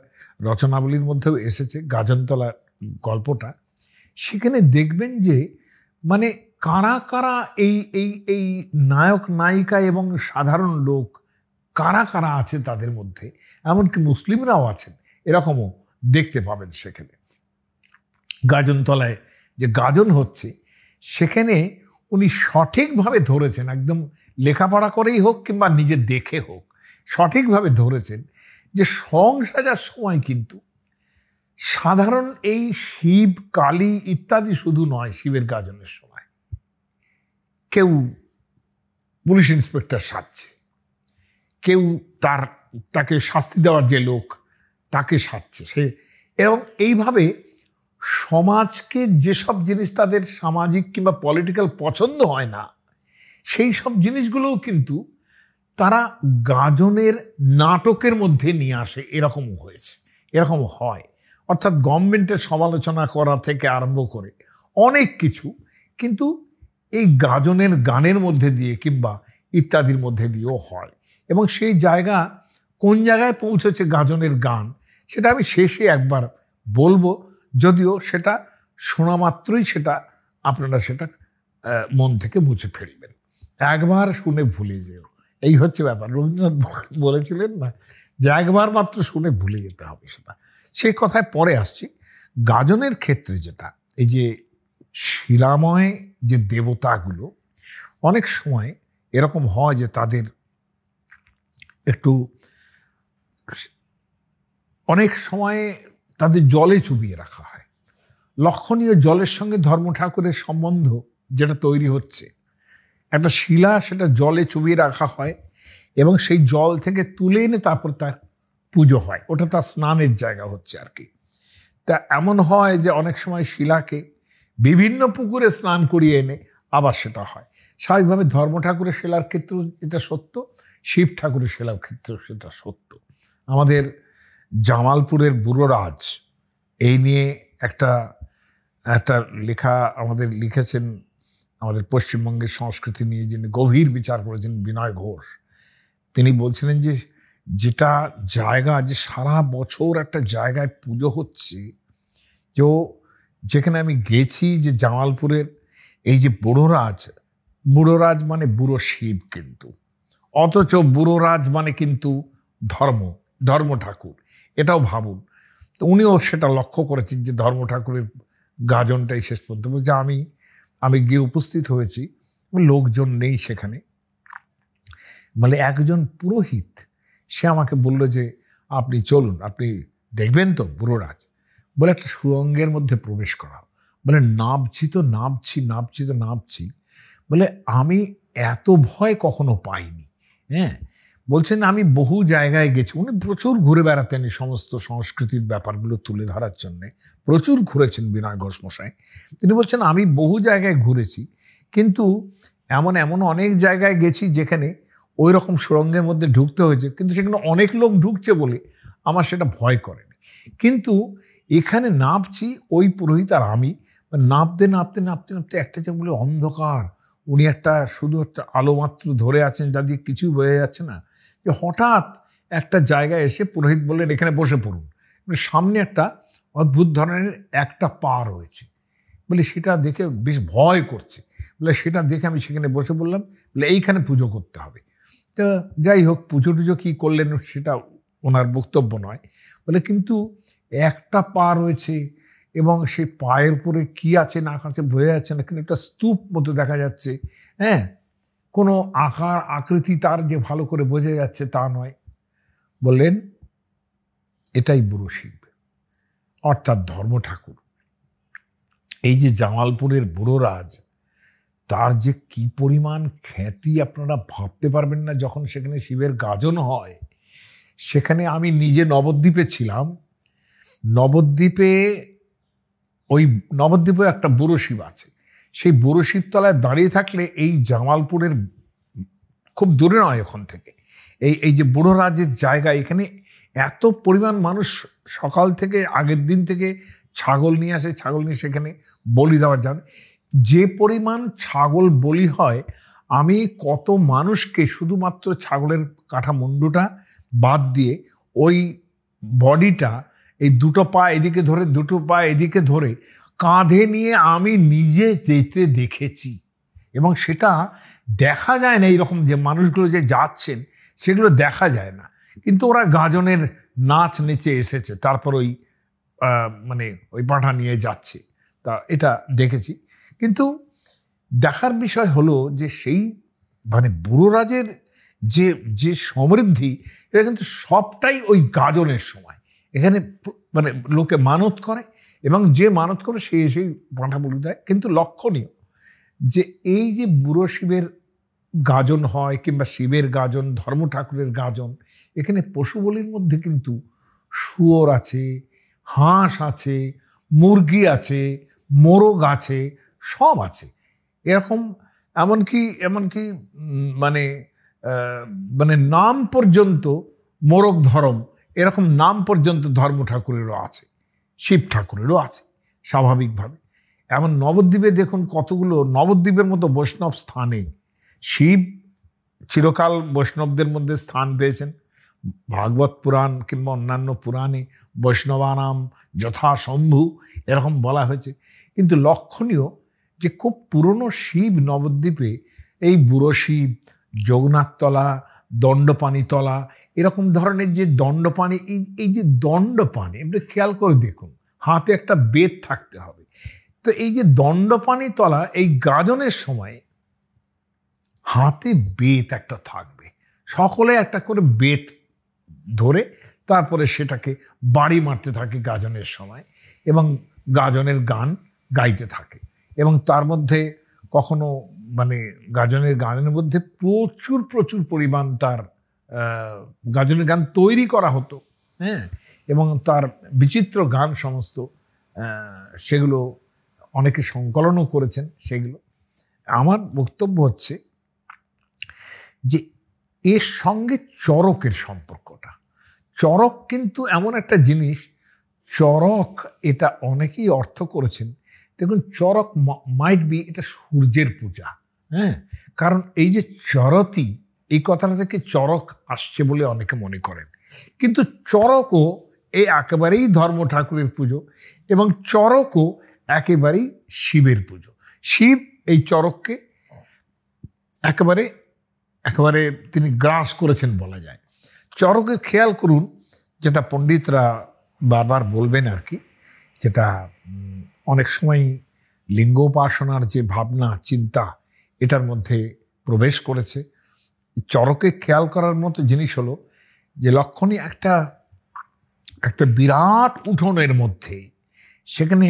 রচনাবলীর মধ্যেও এসেছে গাজনতলা গল্পটা। সেখানে দেখবেন যে মানে কারা কারা এই নায়ক নায়িকা এবং সাধারণ লোক কারা কারা আছে তাদের মধ্যে, এমনকি মুসলিমরাও আছেন, এরকমও দেখতে পাবেন সেখানে। গাজনতলায় যে গাজন হচ্ছে, সেখানে উনি সঠিকভাবে ধরেছেন, একদম লেখাপড়া করেই হোক কিংবা নিজে দেখে হোক, সঠিকভাবে ধরেছেন যে সং সাজার সময় কিন্তু সাধারণ এই শিব কালী ইত্যাদি শুধু নয়, শিবের গাজনের সময় কেউ পুলিশ ইন্সপেক্টর সাজছে, কেউ তার তাকে শাস্তি দেওয়ার যে লোক তাকে সাজছে সে। এবং এইভাবে সমাজকে যেসব জিনিস তাদের সামাজিক কিংবা পলিটিক্যাল পছন্দ হয় না, সেই সব জিনিসগুলোও কিন্তু তারা গাজনের নাটকের মধ্যে নিয়ে আসে। এরকম হয়েছে, এরকম হয়। অর্থাৎ গভর্নমেন্টের সমালোচনা করা থেকে আরম্ভ করে অনেক কিছু কিন্তু এই গাজনের গানের মধ্যে দিয়ে কিংবা ইত্যাদির মধ্যে দিয়েও হয়। এবং সেই জায়গা কোন জায়গায় পৌঁছেছে গাজনের গান, সেটা আমি শেষে একবার বলবো, যদিও সেটা শোনা মাত্রই সেটা আপনারা সেটা মন থেকে মুছে ফেলবেন। একবার শুনে ভুলে যেও, এই হচ্ছে ব্যাপার। রবীন্দ্রনাথ বলেছিলেন না যে একবার মাত্র শুনে ভুলে যেতে হবে সেটা। সেই কথায় পরে আসছি। গাজনের ক্ষেত্রে যেটা, এই যে শিলাময় যে দেবতাগুলো, অনেক সময় এরকম হয় যে তাদের একটু অনেক সময় তাদের জলে চুবিয়ে রাখা হয়। লক্ষণীয় জলের সঙ্গে ধর্ম ঠাকুরের সম্বন্ধ যেটা তৈরি হচ্ছে, একটা শিলা সেটা জলে চুবিয়ে রাখা হয় এবং সেই জল থেকে তুলে এনে তারপর তার পুজো হয়, ওটা তার স্নানের জায়গা হচ্ছে আর কি। তা এমন হয় যে অনেক সময় শিলাকে বিভিন্ন পুকুরে স্নান করিয়ে এনে আবার সেটা হয়। স্বাভাবিকভাবে ধর্ম ঠাকুরের শিলার ক্ষেত্রেও এটা সত্য, শিব ঠাকুরের শিলার ক্ষেত্রেও সেটা সত্য। আমাদের জামালপুরের বুড়োরাজ এই নিয়ে একটা লেখা আমাদের লিখেছেন, আমাদের পশ্চিমবঙ্গের সংস্কৃতি নিয়ে যিনি গভীর বিচার করেছেন বিনয় ঘোষ। তিনি বলছিলেন যে যেটা জায়গা, যে সারা বছর একটা জায়গায় পুজো হচ্ছে, যে যেখানে আমি গেছি যে জামালপুরের এই যে বুড়োরাজ মানে বুড়ো শিব, কিন্তু অথচ বুড়োরাজ মানে কিন্তু ধর্ম ঠাকুর। এটাও ভাবুন। তো উনিও সেটা লক্ষ্য করেছেন যে ধর্ম ঠাকুরের গাজনটাই শেষ পর্যন্ত। যে আমি গিয়ে উপস্থিত হয়েছি, লোকজন নেই সেখানে। মানে একজন পুরোহিত সে আমাকে বলল যে আপনি চলুন, আপনি দেখবেন তো বুড়োরাজ। বলে একটা সুরঙ্গের মধ্যে প্রবেশ করা, বলে নামছি। বলে আমি এত ভয় কখনো পাইনি। হ্যাঁ, বলছেন আমি বহু জায়গায় গেছি। উনি প্রচুর ঘুরে বেড়াতেন এই সমস্ত সংস্কৃতির ব্যাপারগুলো তুলে ধরার জন্যে, প্রচুর ঘুরেছেন বিনয় ঘোষ মশাই। তিনি বলছেন আমি বহু জায়গায় ঘুরেছি, কিন্তু এমন অনেক জায়গায় গেছি যেখানে ওই রকম সুরঙ্গের মধ্যে ঢুকতে হয়েছে, কিন্তু সেখানে অনেক লোক ঢুকছে বলে আমার সেটা ভয় করেনি। কিন্তু এখানে নামছি ওই পুরোহিত আর আমি, নামতে একটা যে বলে অন্ধকার, উনি শুধু একটা আলো মাত্র ধরে আছেন যা দিয়ে কিছুই বোঝা যাচ্ছে না, যে হঠাৎ একটা জায়গায় এসে পুরোহিত বললেন এখানে বসে পড়ুন। সামনে একটা অদ্ভুত ধরনের একটা পা রয়েছে, বলে সেটা দেখে বেশ ভয় করছে। বলে সেটা দেখে আমি সেখানে বসে বললাম, বলে এইখানে পুজো করতে হবে। তা যাই হোক, পুজো কি করলেন সেটা ওনার বক্তব্য নয়। বলে কিন্তু একটা পা রয়েছে এবং সেই পায়ের উপরে কি আছে না আছে বোঝা যাচ্ছে না, কিন্তু একটা স্তূপ মতো দেখা যাচ্ছে। হ্যাঁ, কোনো আকার আকৃতি তার যে ভালো করে বোঝা যাচ্ছে তা নয়। বললেন এটাই বুড়ো শিব, অর্থাৎ ধর্ম ঠাকুর। এই যে জামালপুরের বুড়োরাজ, তার যে কি পরিমাণ খ্যাতি আপনারা ভাবতে পারবেন না। যখন সেখানে শিবের গাজন হয়, সেখানে আমি নিজে নবদ্বীপে ছিলাম। নবদ্বীপে একটা বুড়ো শিব আছে। সেই বুড়ো শিবতলায় দাঁড়িয়ে থাকলে এই জামালপুরের খুব দূরে নয় ওখান থেকে এই যে বুড়োরাজের জায়গা, এখানে এত পরিমাণ মানুষ সকাল থেকে আগের দিন থেকে ছাগল নিয়ে আসে, ছাগল নিয়ে সেখানে বলি দেওয়ার যান। যে পরিমাণ ছাগল বলি হয়, আমি কত মানুষকে শুধুমাত্র ছাগলের কাটা মুন্ডুটা বাদ দিয়ে ওই বডিটা, এই দুটো পা এদিকে ধরে দুটো পা এদিকে ধরে কাঁধে নিয়ে আমি নিজে যেতে দেখেছি। এবং সেটা দেখা যায় না, এইরকম যে মানুষগুলো যে যাচ্ছেন সেগুলো দেখা যায় না, কিন্তু ওরা গাজনের নাচ নেচে এসেছে, তারপর ওই পাঁঠা নিয়ে যাচ্ছে। তা এটা দেখেছি। কিন্তু দেখার বিষয় হলো যে সেই বুড়োরাজের যে সমৃদ্ধি, এটা কিন্তু সবটাই ওই গাজনের সময়। এখানে লোকে মানত করে এবং যে মানত করে সেই পাঁঠা বলি দেয়। কিন্তু লক্ষণীয় যে এই যে বুড়ো শিবের গাজন হয় কিংবা শিবের গাজন, ধর্ম ঠাকুরের গাজন, এখানে পশু বলির মধ্যে কিন্তু শুয়োর আছে, হাঁস আছে, মুরগি আছে, মোরগ আছে, সব আছে। এরকম এমনকি এমনকি মানে মানে নাম পর্যন্ত মোরগ ধর্ম, এরকম নাম পর্যন্ত ধর্ম ঠাকুরেরও আছে, শিব ঠাকুরেরও আছে স্বাভাবিকভাবে। এমন নবদ্বীপে দেখুন কতগুলো, নবদ্বীপের মতো বৈষ্ণব স্থানে শিব চিরকাল বৈষ্ণবদের মধ্যে স্থান পেয়েছেন। ভাগবত পুরাণ কিংবা অন্যান্য পুরাণে বৈষ্ণবানাম যথা শম্ভু এরকম বলা হয়েছে। কিন্তু লক্ষণীয় যে খুব পুরনো শিব নবদ্বীপে, এই বুড়ো শিব, জগন্নাথতলা, দণ্ডপাণিতলা, এরকম ধরনের যে দণ্ডপাণি, এই যে দণ্ডপাণি, আপনি খেয়াল করে দেখুন, হাতে একটা বেত থাকতে হবে। তো এই যে দণ্ডপাণিতলা, এই গাজনের সময় হাতে বেত একটা থাকবে, সকলে একটা করে বেত ধরে তারপরে সেটাকে বাড়ি মারতে থাকে গাজনের সময়, এবং গাজনের গান গাইতে থাকে। এবং তার মধ্যে কখনো মানে গাজনের গানের মধ্যে প্রচুর প্রচুর পরিমাণ তার গাজনের গান তৈরি করা হতো, হ্যাঁ, এবং তার বিচিত্র গান সমস্ত, সেগুলো অনেকে সংকলনও করেছেন। সেগুলো আমার বক্তব্য হচ্ছে যে এর সঙ্গে চরকের সম্পর্কটা, চরক কিন্তু এমন একটা জিনিস, চরক এটা অনেকেই অর্থ করেছেন। দেখুন, চরক মাইট বি এটা সূর্যের পূজা, হ্যাঁ, কারণ এই যে চরতি, এই কথাটা থেকে চরক আসছে বলে অনেকে মনে করেন, কিন্তু চরকও এই একেবারেই ধর্ম ঠাকুরের পুজো, এবং চরকও একেবারেই শিবের পুজো। শিব এই চরককে একেবারে একেবারে তিনি গ্রাস করেছেন বলা যায়। চরকের খেয়াল করুন, যেটা পণ্ডিতরা বারবার বলবেন আর কি, যেটা অনেক সময় লিঙ্গোপাসনার যে ভাবনা চিন্তা এটার মধ্যে প্রবেশ করেছে। চরকে খেয়াল করার মতো জিনিস হলো যে লক্ষণী একটা একটা বিরাট উঠোনের মধ্যে, সেখানে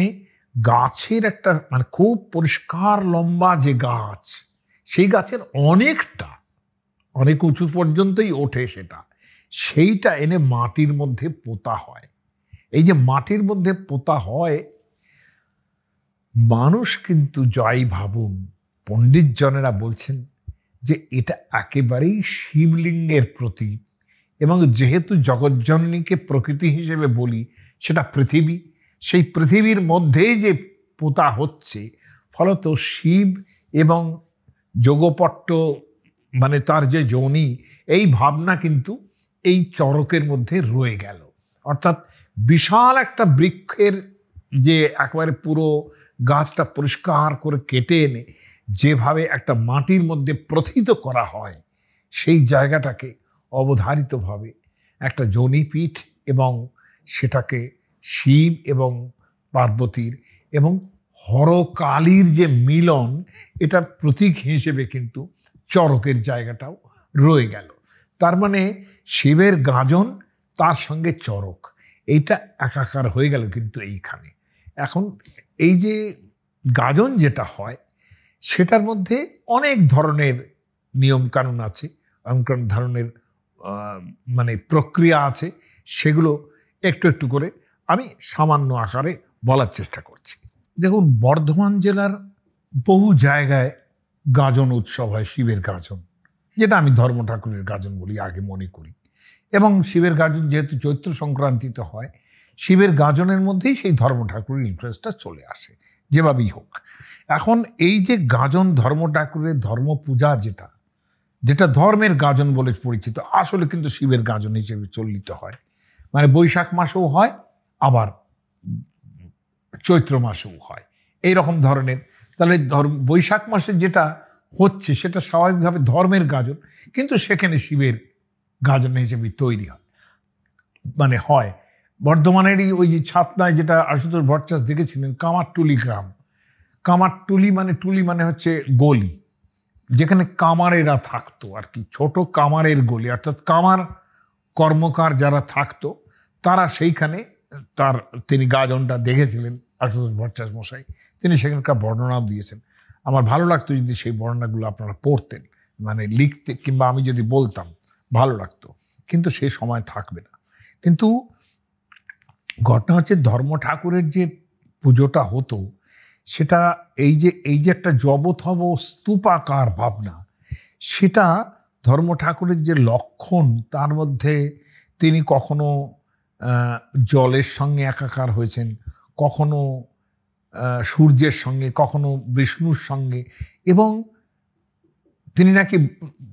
গাছের একটা মানে খুব পরিষ্কার লম্বা যে গাছ, সেই গাছের অনেক উঁচু পর্যন্তই ওঠে, সেইটা এনে মাটির মধ্যে পোতা হয়। এই যে মাটির মধ্যে পোতা হয়, মানুষ কিন্তু জয় ভাবুন, পণ্ডিতজনেরা বলছেন যে এটা একেবারেই শিবলিঙ্গের প্রতীক, এবং যেহেতু জগজ্জননীকে প্রকৃতি হিসেবে বলি, সেটা পৃথিবী, সেই পৃথিবীর মধ্যে যে পোতা হচ্ছে, ফলত শিব এবং যোগপট্ট মানে তার যে যোনি, এই ভাবনা কিন্তু এই চরকের মধ্যে রয়ে গেল। অর্থাৎ বিশাল একটা বৃক্ষের যে একেবারে পুরো গাছটা পরিষ্কার করে কেটে এনে যেভাবে একটা মাটির মধ্যে প্রথিত করা হয়, সেই জায়গাটাকে অবধারিতভাবে একটা যোনিপীঠ, এবং সেটাকে শিব এবং পার্বতীর এবং হরকালীর যে মিলন, এটার প্রতীক হিসেবে কিন্তু চরকের জায়গাটাও রয়ে গেল। তার মানে শিবের গাজন তার সঙ্গে চরক, এইটা একাকার হয়ে গেল কিন্তু এইখানে। এখন এই যে গাজন যেটা হয়, সেটার মধ্যে অনেক ধরনের নিয়মকানুন আছে, অনেক ধরনের মানে প্রক্রিয়া আছে, সেগুলো একটু একটু করে আমি সামান্য আকারে বলার চেষ্টা করছি। দেখুন, বর্ধমান জেলার বহু জায়গায় গাজন উৎসব হয়, শিবের গাজন, যেটা আমি ধর্ম ঠাকুরের গাজন বলি আগে মনে করি। এবং শিবের গাজন যেহেতু চৈত্র সংক্রান্তিতে হয়, শিবের গাজনের মধ্যেই সেই ধর্ম ঠাকুরের ইন্টারেস্টটা চলে আসে, যেভাবেই হোক। এখন এই যে গাজন ধর্ম ঠাকুরের ধর্ম পূজা, যেটা যেটা ধর্মের গাজন বলে পরিচিত, আসলে কিন্তু শিবের গাজন হিসেবে চলিত হয়। মানে বৈশাখ মাসেও হয়, আবার চৈত্র মাসেও হয়, এইরকম ধরনের। তাহলে বৈশাখ মাসে যেটা হচ্ছে সেটা স্বাভাবিকভাবে ধর্মের গাজন, কিন্তু সেখানে শিবের গাজন হিসেবে তৈরি হয়, মানে হয়। বর্ধমানেরই ওই যে ছাতনায়, যেটা আশুতোষ ভট্টাচার্য দেখেছিলেন, কামারটুলি গ্রাম। কামারটুলি মানে, টুলি মানে হচ্ছে গলি, যেখানে কামারেরা থাকতো আর কি, ছোট কামারের গলি, অর্থাৎ কামার কর্মকার যারা থাকতো, তারা সেইখানে তিনি গাজনটা দেখেছিলেন আশুতোষ ভট্টাচার্য মশাই, তিনি সেখানকার বর্ণনাও দিয়েছেন। আমার ভালো লাগতো যদি সেই বর্ণনাগুলো আপনারা পড়তেন, মানে লিখতে কিংবা আমি যদি বলতাম ভালো লাগতো, কিন্তু সেই সময় থাকবে না। কিন্তু ঘটনা হচ্ছে ধর্ম ঠাকুরের যে পুজোটা হতো সেটা এই যে একটা জবথব স্তূপাকার ভাবনা, সেটা ধর্ম ঠাকুরের যে লক্ষণ, তার মধ্যে তিনি কখনো জলের সঙ্গে একাকার হয়েছেন, কখনো সূর্যের সঙ্গে, কখনো বিষ্ণুর সঙ্গে, এবং তিনি নাকি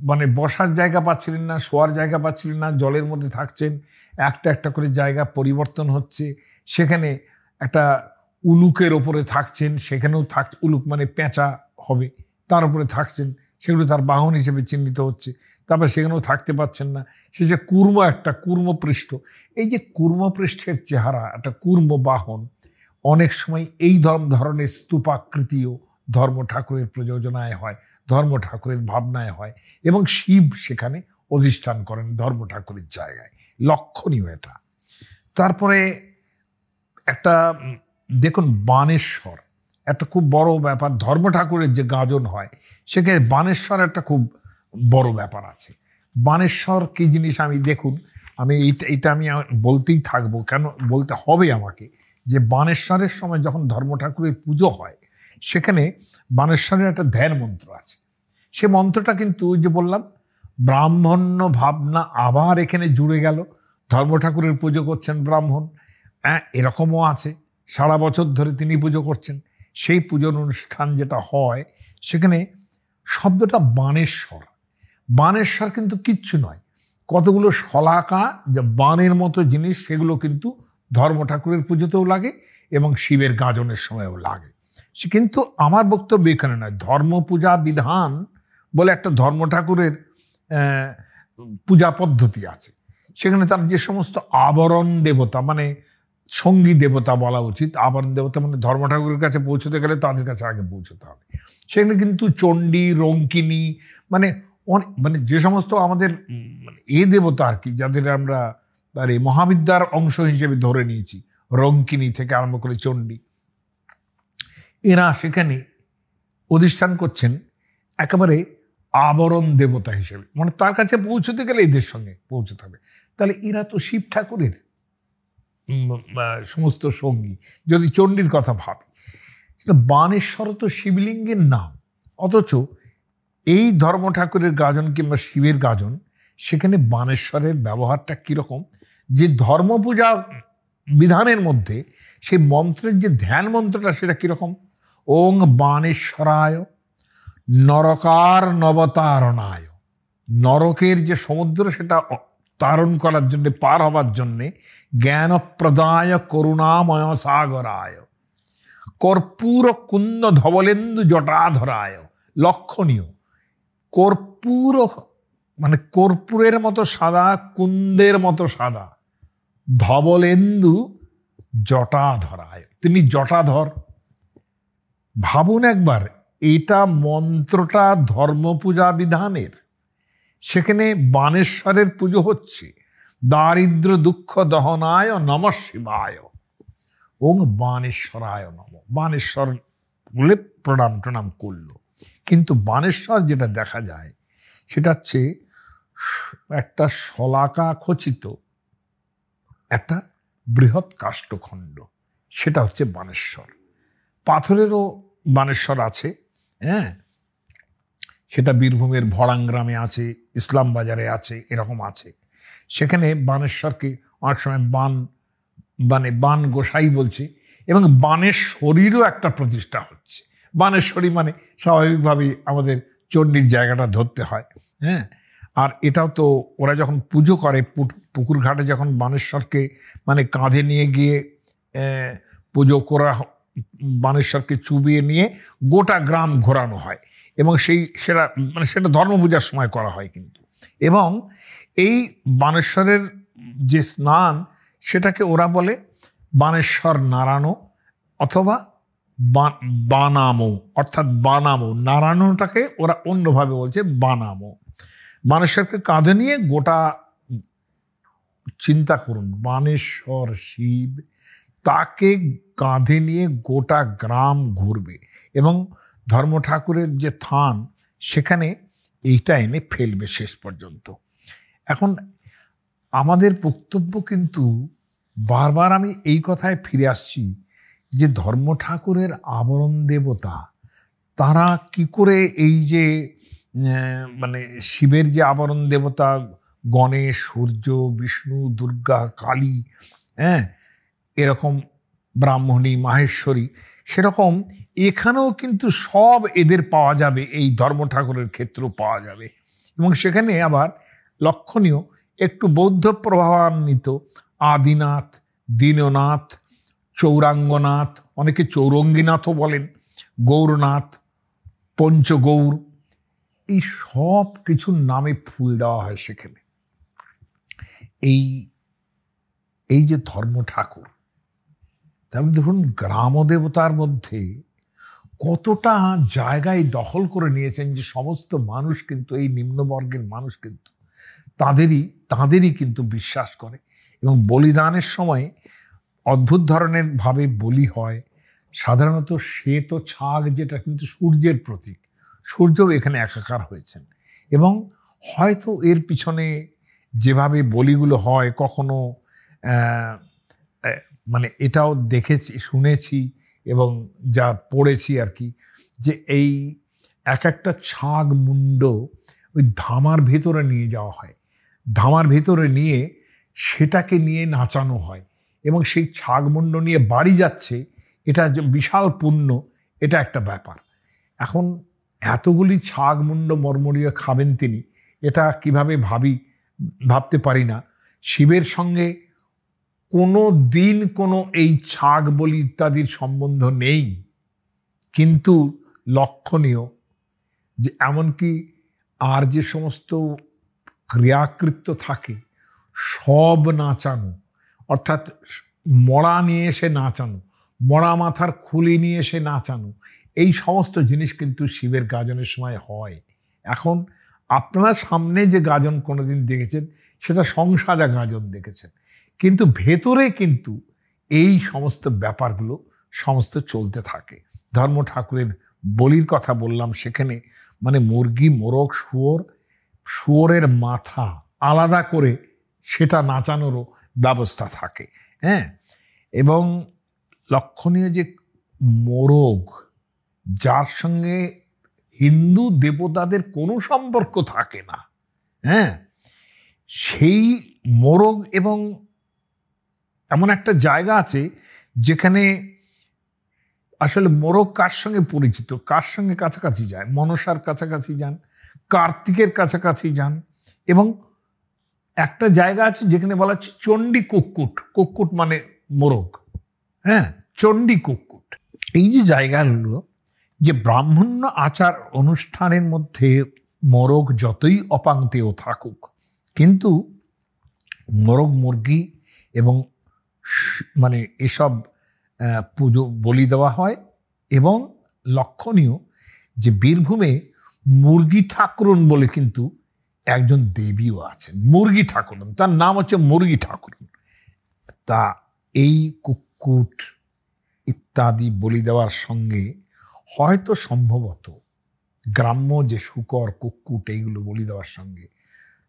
মানে বসার জায়গা পাচ্ছিলেন না, শোয়ার জায়গা পাচ্ছিলেন না, জলের মধ্যে থাকছেন, একটা একটা করে জায়গা পরিবর্তন হচ্ছে, সেখানে একটা উলুকের ওপরে থাকছেন, সেখানেও উলুক মানে পেঁচা হবে, তার উপরে থাকছেন, সেগুলো তার বাহন হিসেবে চিহ্নিত হচ্ছে, তারপর সেখানেও থাকতে পারছেন না, সে যে একটা কুর্মপৃষ্ঠ, এই যে কুর্মপৃষ্ঠের চেহারা, একটা কুর্ম বাহন, অনেক সময় এই ধরনের স্তূপাকৃতিও ধর্ম ঠাকুরের প্রযোজনায় হয়, ধর্ম ঠাকুরের ভাবনায় হয়, এবং শিব সেখানে অধিষ্ঠান করেন ধর্ম ঠাকুরের জায়গায়, লক্ষণীয় এটা। তারপরে একটা দেখুন বানেশ্বর একটা খুব বড় ব্যাপার, ধর্ম ঠাকুরের যে গাজন হয় সেখানে বানেশ্বর একটা খুব বড় ব্যাপার আছে। বানেশ্বর কি জিনিস আমি দেখুন, আমি এইটা আমি বলতেই থাকবো, কেন বলতে হবে আমাকে, যে বানেশ্বরের সময় যখন ধর্ম ঠাকুরের পুজো হয় সেখানে বানেশ্বরের একটা ধ্যান মন্ত্র আছে। সে মন্ত্রটা কিন্তু যে বললাম ব্রাহ্মণ্য ভাবনা আবার এখানে জুড়ে গেল, ধর্ম ঠাকুরের পুজো করছেন ব্রাহ্মণ, এরকমও আছে, সারা বছর ধরে তিনি পুজো করছেন। সেই পুজোর অনুষ্ঠান যেটা হয় সেখানে শব্দটা বানেশ্বর, বানেশ্বর কিন্তু কিচ্ছু নয়, কতগুলো শলাকা যে বানের মতো জিনিস, সেগুলো কিন্তু ধর্ম ঠাকুরের পুজোতেও লাগে এবং শিবের গাজনের সময়ও লাগে। সে কিন্তু আমার বক্তব্য এখানে নয়, ধর্ম পূজা বিধান বলে একটা ধর্ম ঠাকুরের পূজা পদ্ধতি আছে, সেখানে তার যে সমস্ত আবরণ দেবতা, মানে সঙ্গী দেবতা বলা উচিত, আবরণ দেবতা মানে ধর্ম ঠাকুরের কাছে পৌঁছতে গেলে তাদের কাছে আগে পৌঁছতে হবে, সেখানে কিন্তু চণ্ডী, রঙ্কিনী, মানে মানে যে সমস্ত আমাদের দেবতা আর কি, যাদের আমরা মহাবিদ্যার অংশ হিসেবে ধরে নিয়েছি, রঙ্কিনী থেকে আরম্ভ করে চণ্ডী, এরা সেখানে অধিষ্ঠান করছেন একেবারে আবরণ দেবতা হিসেবে, মানে তার কাছে পৌঁছতে গেলে এদের সঙ্গে পৌঁছতে হবে। তাহলে এরা তো শিব ঠাকুরের সমস্ত সঙ্গী। যদি চণ্ডীর কথা ভাবি, বানেশ্বর তো শিবলিঙ্গের নাম, অথচ এই ধর্ম ঠাকুরের গাজন কিংবা শিবের গাজন, সেখানে বানেশ্বরের ব্যবহারটা কীরকম, যে ধর্ম পূজা বিধানের মধ্যে সেই মন্ত্রের যে ধ্যান মন্ত্রটা সেটা কীরকম, ওং বানেশ্বরায় নরকার নবতারণায়, নরকের যে সমুদ্র সেটা তারণ করার জন্যে, পার হবার জন্যে, জ্ঞানপ্রদায় করুণাময় সাগরায় কর্পূর কুন্দ ধবলেন্দু জটাধরায়। লক্ষণীয়, কর্পূর মানে কর্পূরের মতো সাদা, কুন্দের মতো সাদা, ধবলেন্দু জটাধরায়, তিনি জটাধর। ভাবুন একবার, এটা মন্ত্রটা ধর্ম পূজা বিধানের, সেখানে বানেশ্বরের পুজো হচ্ছে, দারিদ্র দুঃখ দহনায় নমঃ শিবায়, ওং বানেশ্বরায় নম, বানেশ্বর বলে প্রণাম করলো। কিন্তু বানেশ্বর যেটা দেখা যায় সেটা হচ্ছে একটা শলাকা খচিত একটা বৃহৎ কাষ্ঠখণ্ড, সেটা হচ্ছে বানেশ্বর। পাথরেরও বানেশ্বর আছে, সেটা বীরভূমের ভড়াংগ্রামে আছে, ইসলাম বাজারে আছে, এরকম আছে। সেখানে বানেশ্বরকে অনেক সময় বান গোসাই বলছে, এবং বানেশ্বরীরও একটা প্রতিষ্ঠা হচ্ছে। বানেশ্বরী মানে স্বাভাবিকভাবেই আমাদের চণ্ডীর জায়গাটা ধরতে হয়, আর এটাও তো ওরা যখন পুজো করে পুকুর ঘাটে, যখন বানেশ্বরকে মানে কাঁধে নিয়ে গিয়ে পুজো করা, বানেশ্বরকে চুবিয়ে নিয়ে গোটা গ্রাম ঘোরানো হয়, এবং সেটা ধর্ম পূজার সময় করা হয় কিন্তু। এবং এই বানেশ্বরের যে স্নান, সেটাকে ওরা বলে বানেশ্বর নারায়ণ অথবা বানামো, অর্থাৎ বানামো। নারায়ণটাকে ওরা অন্যভাবে বলছে বানামো। বানেশ্বরকে কাঁধে নিয়ে গোটা, চিন্তা করুন, বানেশ্বর শিব, তাকে কাঁধে নিয়ে গোটা গ্রাম ঘুরবে, এবং ধর্ম ঠাকুরের যে থান, সেখানে এইটা এনে ফেলবে শেষ পর্যন্ত। এখন আমাদের বক্তব্য কিন্তু বারবার আমি এই কথায় ফিরে আসছি যে ধর্ম ঠাকুরের আবরণ দেবতা তারা কি করে এই যে মানে শিবের যে আবরণ দেবতা গণেশ, সূর্য, বিষ্ণু, দুর্গা, কালী, হ্যাঁ, এরকম ব্রাহ্মণী, মাহেশ্বরী, সেরকম এখানেও কিন্তু সব এদের পাওয়া যাবে, এই ধর্ম ঠাকুরের ক্ষেত্রেও পাওয়া যাবে। এবং সেখানে আবার লক্ষণীয় একটু বৌদ্ধ প্রভাবান্বিত আদিনাথ, দীননাথ, চৌরাঙ্গনাথ, অনেকে চৌরঙ্গীনাথও বলেন, গৌরনাথ, পঞ্চগৌর, এই সব কিছুর নামে ফুল দেওয়া হয় সেখানে। এই যে ধর্ম ঠাকুর, তারপরে দেখুন গ্রাম দেবতার মধ্যে কতটা জায়গায় দখল করে নিয়েছেন যে সমস্ত মানুষ কিন্তু, এই নিম্নবর্গের মানুষ কিন্তু তাদেরই কিন্তু বিশ্বাস করে। এবং বলিদানের সময় অদ্ভুত ধরনের ভাবে বলি হয়। সাধারণত শ্বেত ছাগ, যেটা কিন্তু সূর্যের প্রতীক, সূর্যও এখানে একাকার হয়েছেন। এবং হয়তো এর পিছনে যেভাবে বলিগুলো হয়, কখনো মানে এটাও দেখেছি, শুনেছি এবং যা পড়েছি আর কি, যে এই এক একটা ছাগ মুন্ড ওই ধামার ভেতরে নিয়ে যাওয়া হয়, ধামার ভেতরে নিয়ে সেটাকে নিয়ে নাচানো হয়, এবং সেই ছাগমুণ্ড নিয়ে বাড়ি যাচ্ছে, এটা যে বিশাল পুণ্য, এটা একটা ব্যাপার। এখন এতগুলি ছাগমুণ্ড মর্মরিয়ে খাবেন তিনি, এটা কিভাবে ভাবতে পারি না। শিবের সঙ্গে কোনো দিন কোনো এই ছাগ বলি ইত্যাদির সম্বন্ধ নেই, কিন্তু লক্ষণীয় যে এমনকি আর যে সমস্ত ক্রিয়াকৃত্য থাকে সব নাচানো, অর্থাৎ মড়া নিয়ে এসে নাচানো, মড়া মাথার খুলি নিয়ে এসে নাচানো, এই সমস্ত জিনিস কিন্তু শিবের গাজনের সময় হয়। এখন আপনারা সামনে যে গাজন কোনোদিন দেখেছেন সেটা সংসাজা গাজন দেখেছেন, কিন্তু ভেতরে কিন্তু এই সমস্ত ব্যাপারগুলো সমস্ত চলতে থাকে। ধর্ম ঠাকুরের বলির কথা বললাম, সেখানে মানে মুরগি, মোরগ, শুয়োরের মাথা আলাদা করে সেটা নাচানোরও ব্যবস্থা থাকে। হ্যাঁ, এবং লক্ষণীয় যে মোরগ, যার সঙ্গে হিন্দু দেবতাদের কোনো সম্পর্ক থাকে না, হ্যাঁ, সেই মোরগ, এবং এমন একটা জায়গা আছে যেখানে আসলে মোরগ কার সঙ্গে পরিচিত, কার সঙ্গে কাছাকাছি যায়, মনসার কাছাকাছি যান, কার্তিকের কাছাকাছি যান, এবং একটা জায়গা আছে যেখানে বলা হচ্ছে চণ্ডী কুক্কুট, কুক্কুট মানে মোরগ, হ্যাঁ, চণ্ডী কুক্কুট। এই যে জায়গাগুলো, যে ব্রাহ্মণ্য আচার অনুষ্ঠানের মধ্যে মোরগ যতই অপাঙ্ক্তেয় থাকুক, কিন্তু মোরগ, মুরগি এবং মানে এসব পুজো বলি দেওয়া হয়। এবং লক্ষণীয় যে বীরভূমে মুরগি ঠাকুরন বলে কিন্তু একজন দেবীও আছেন, মুরগি ঠাকুরন, তার নাম হচ্ছে মুরগি ঠাকুরন। তা এই কুক্কুট ইত্যাদি বলি দেওয়ার সঙ্গে হয়তো সম্ভবত গ্রাম্য যে শূকর, কুক্কুট, এইগুলো বলি দেওয়ার সঙ্গে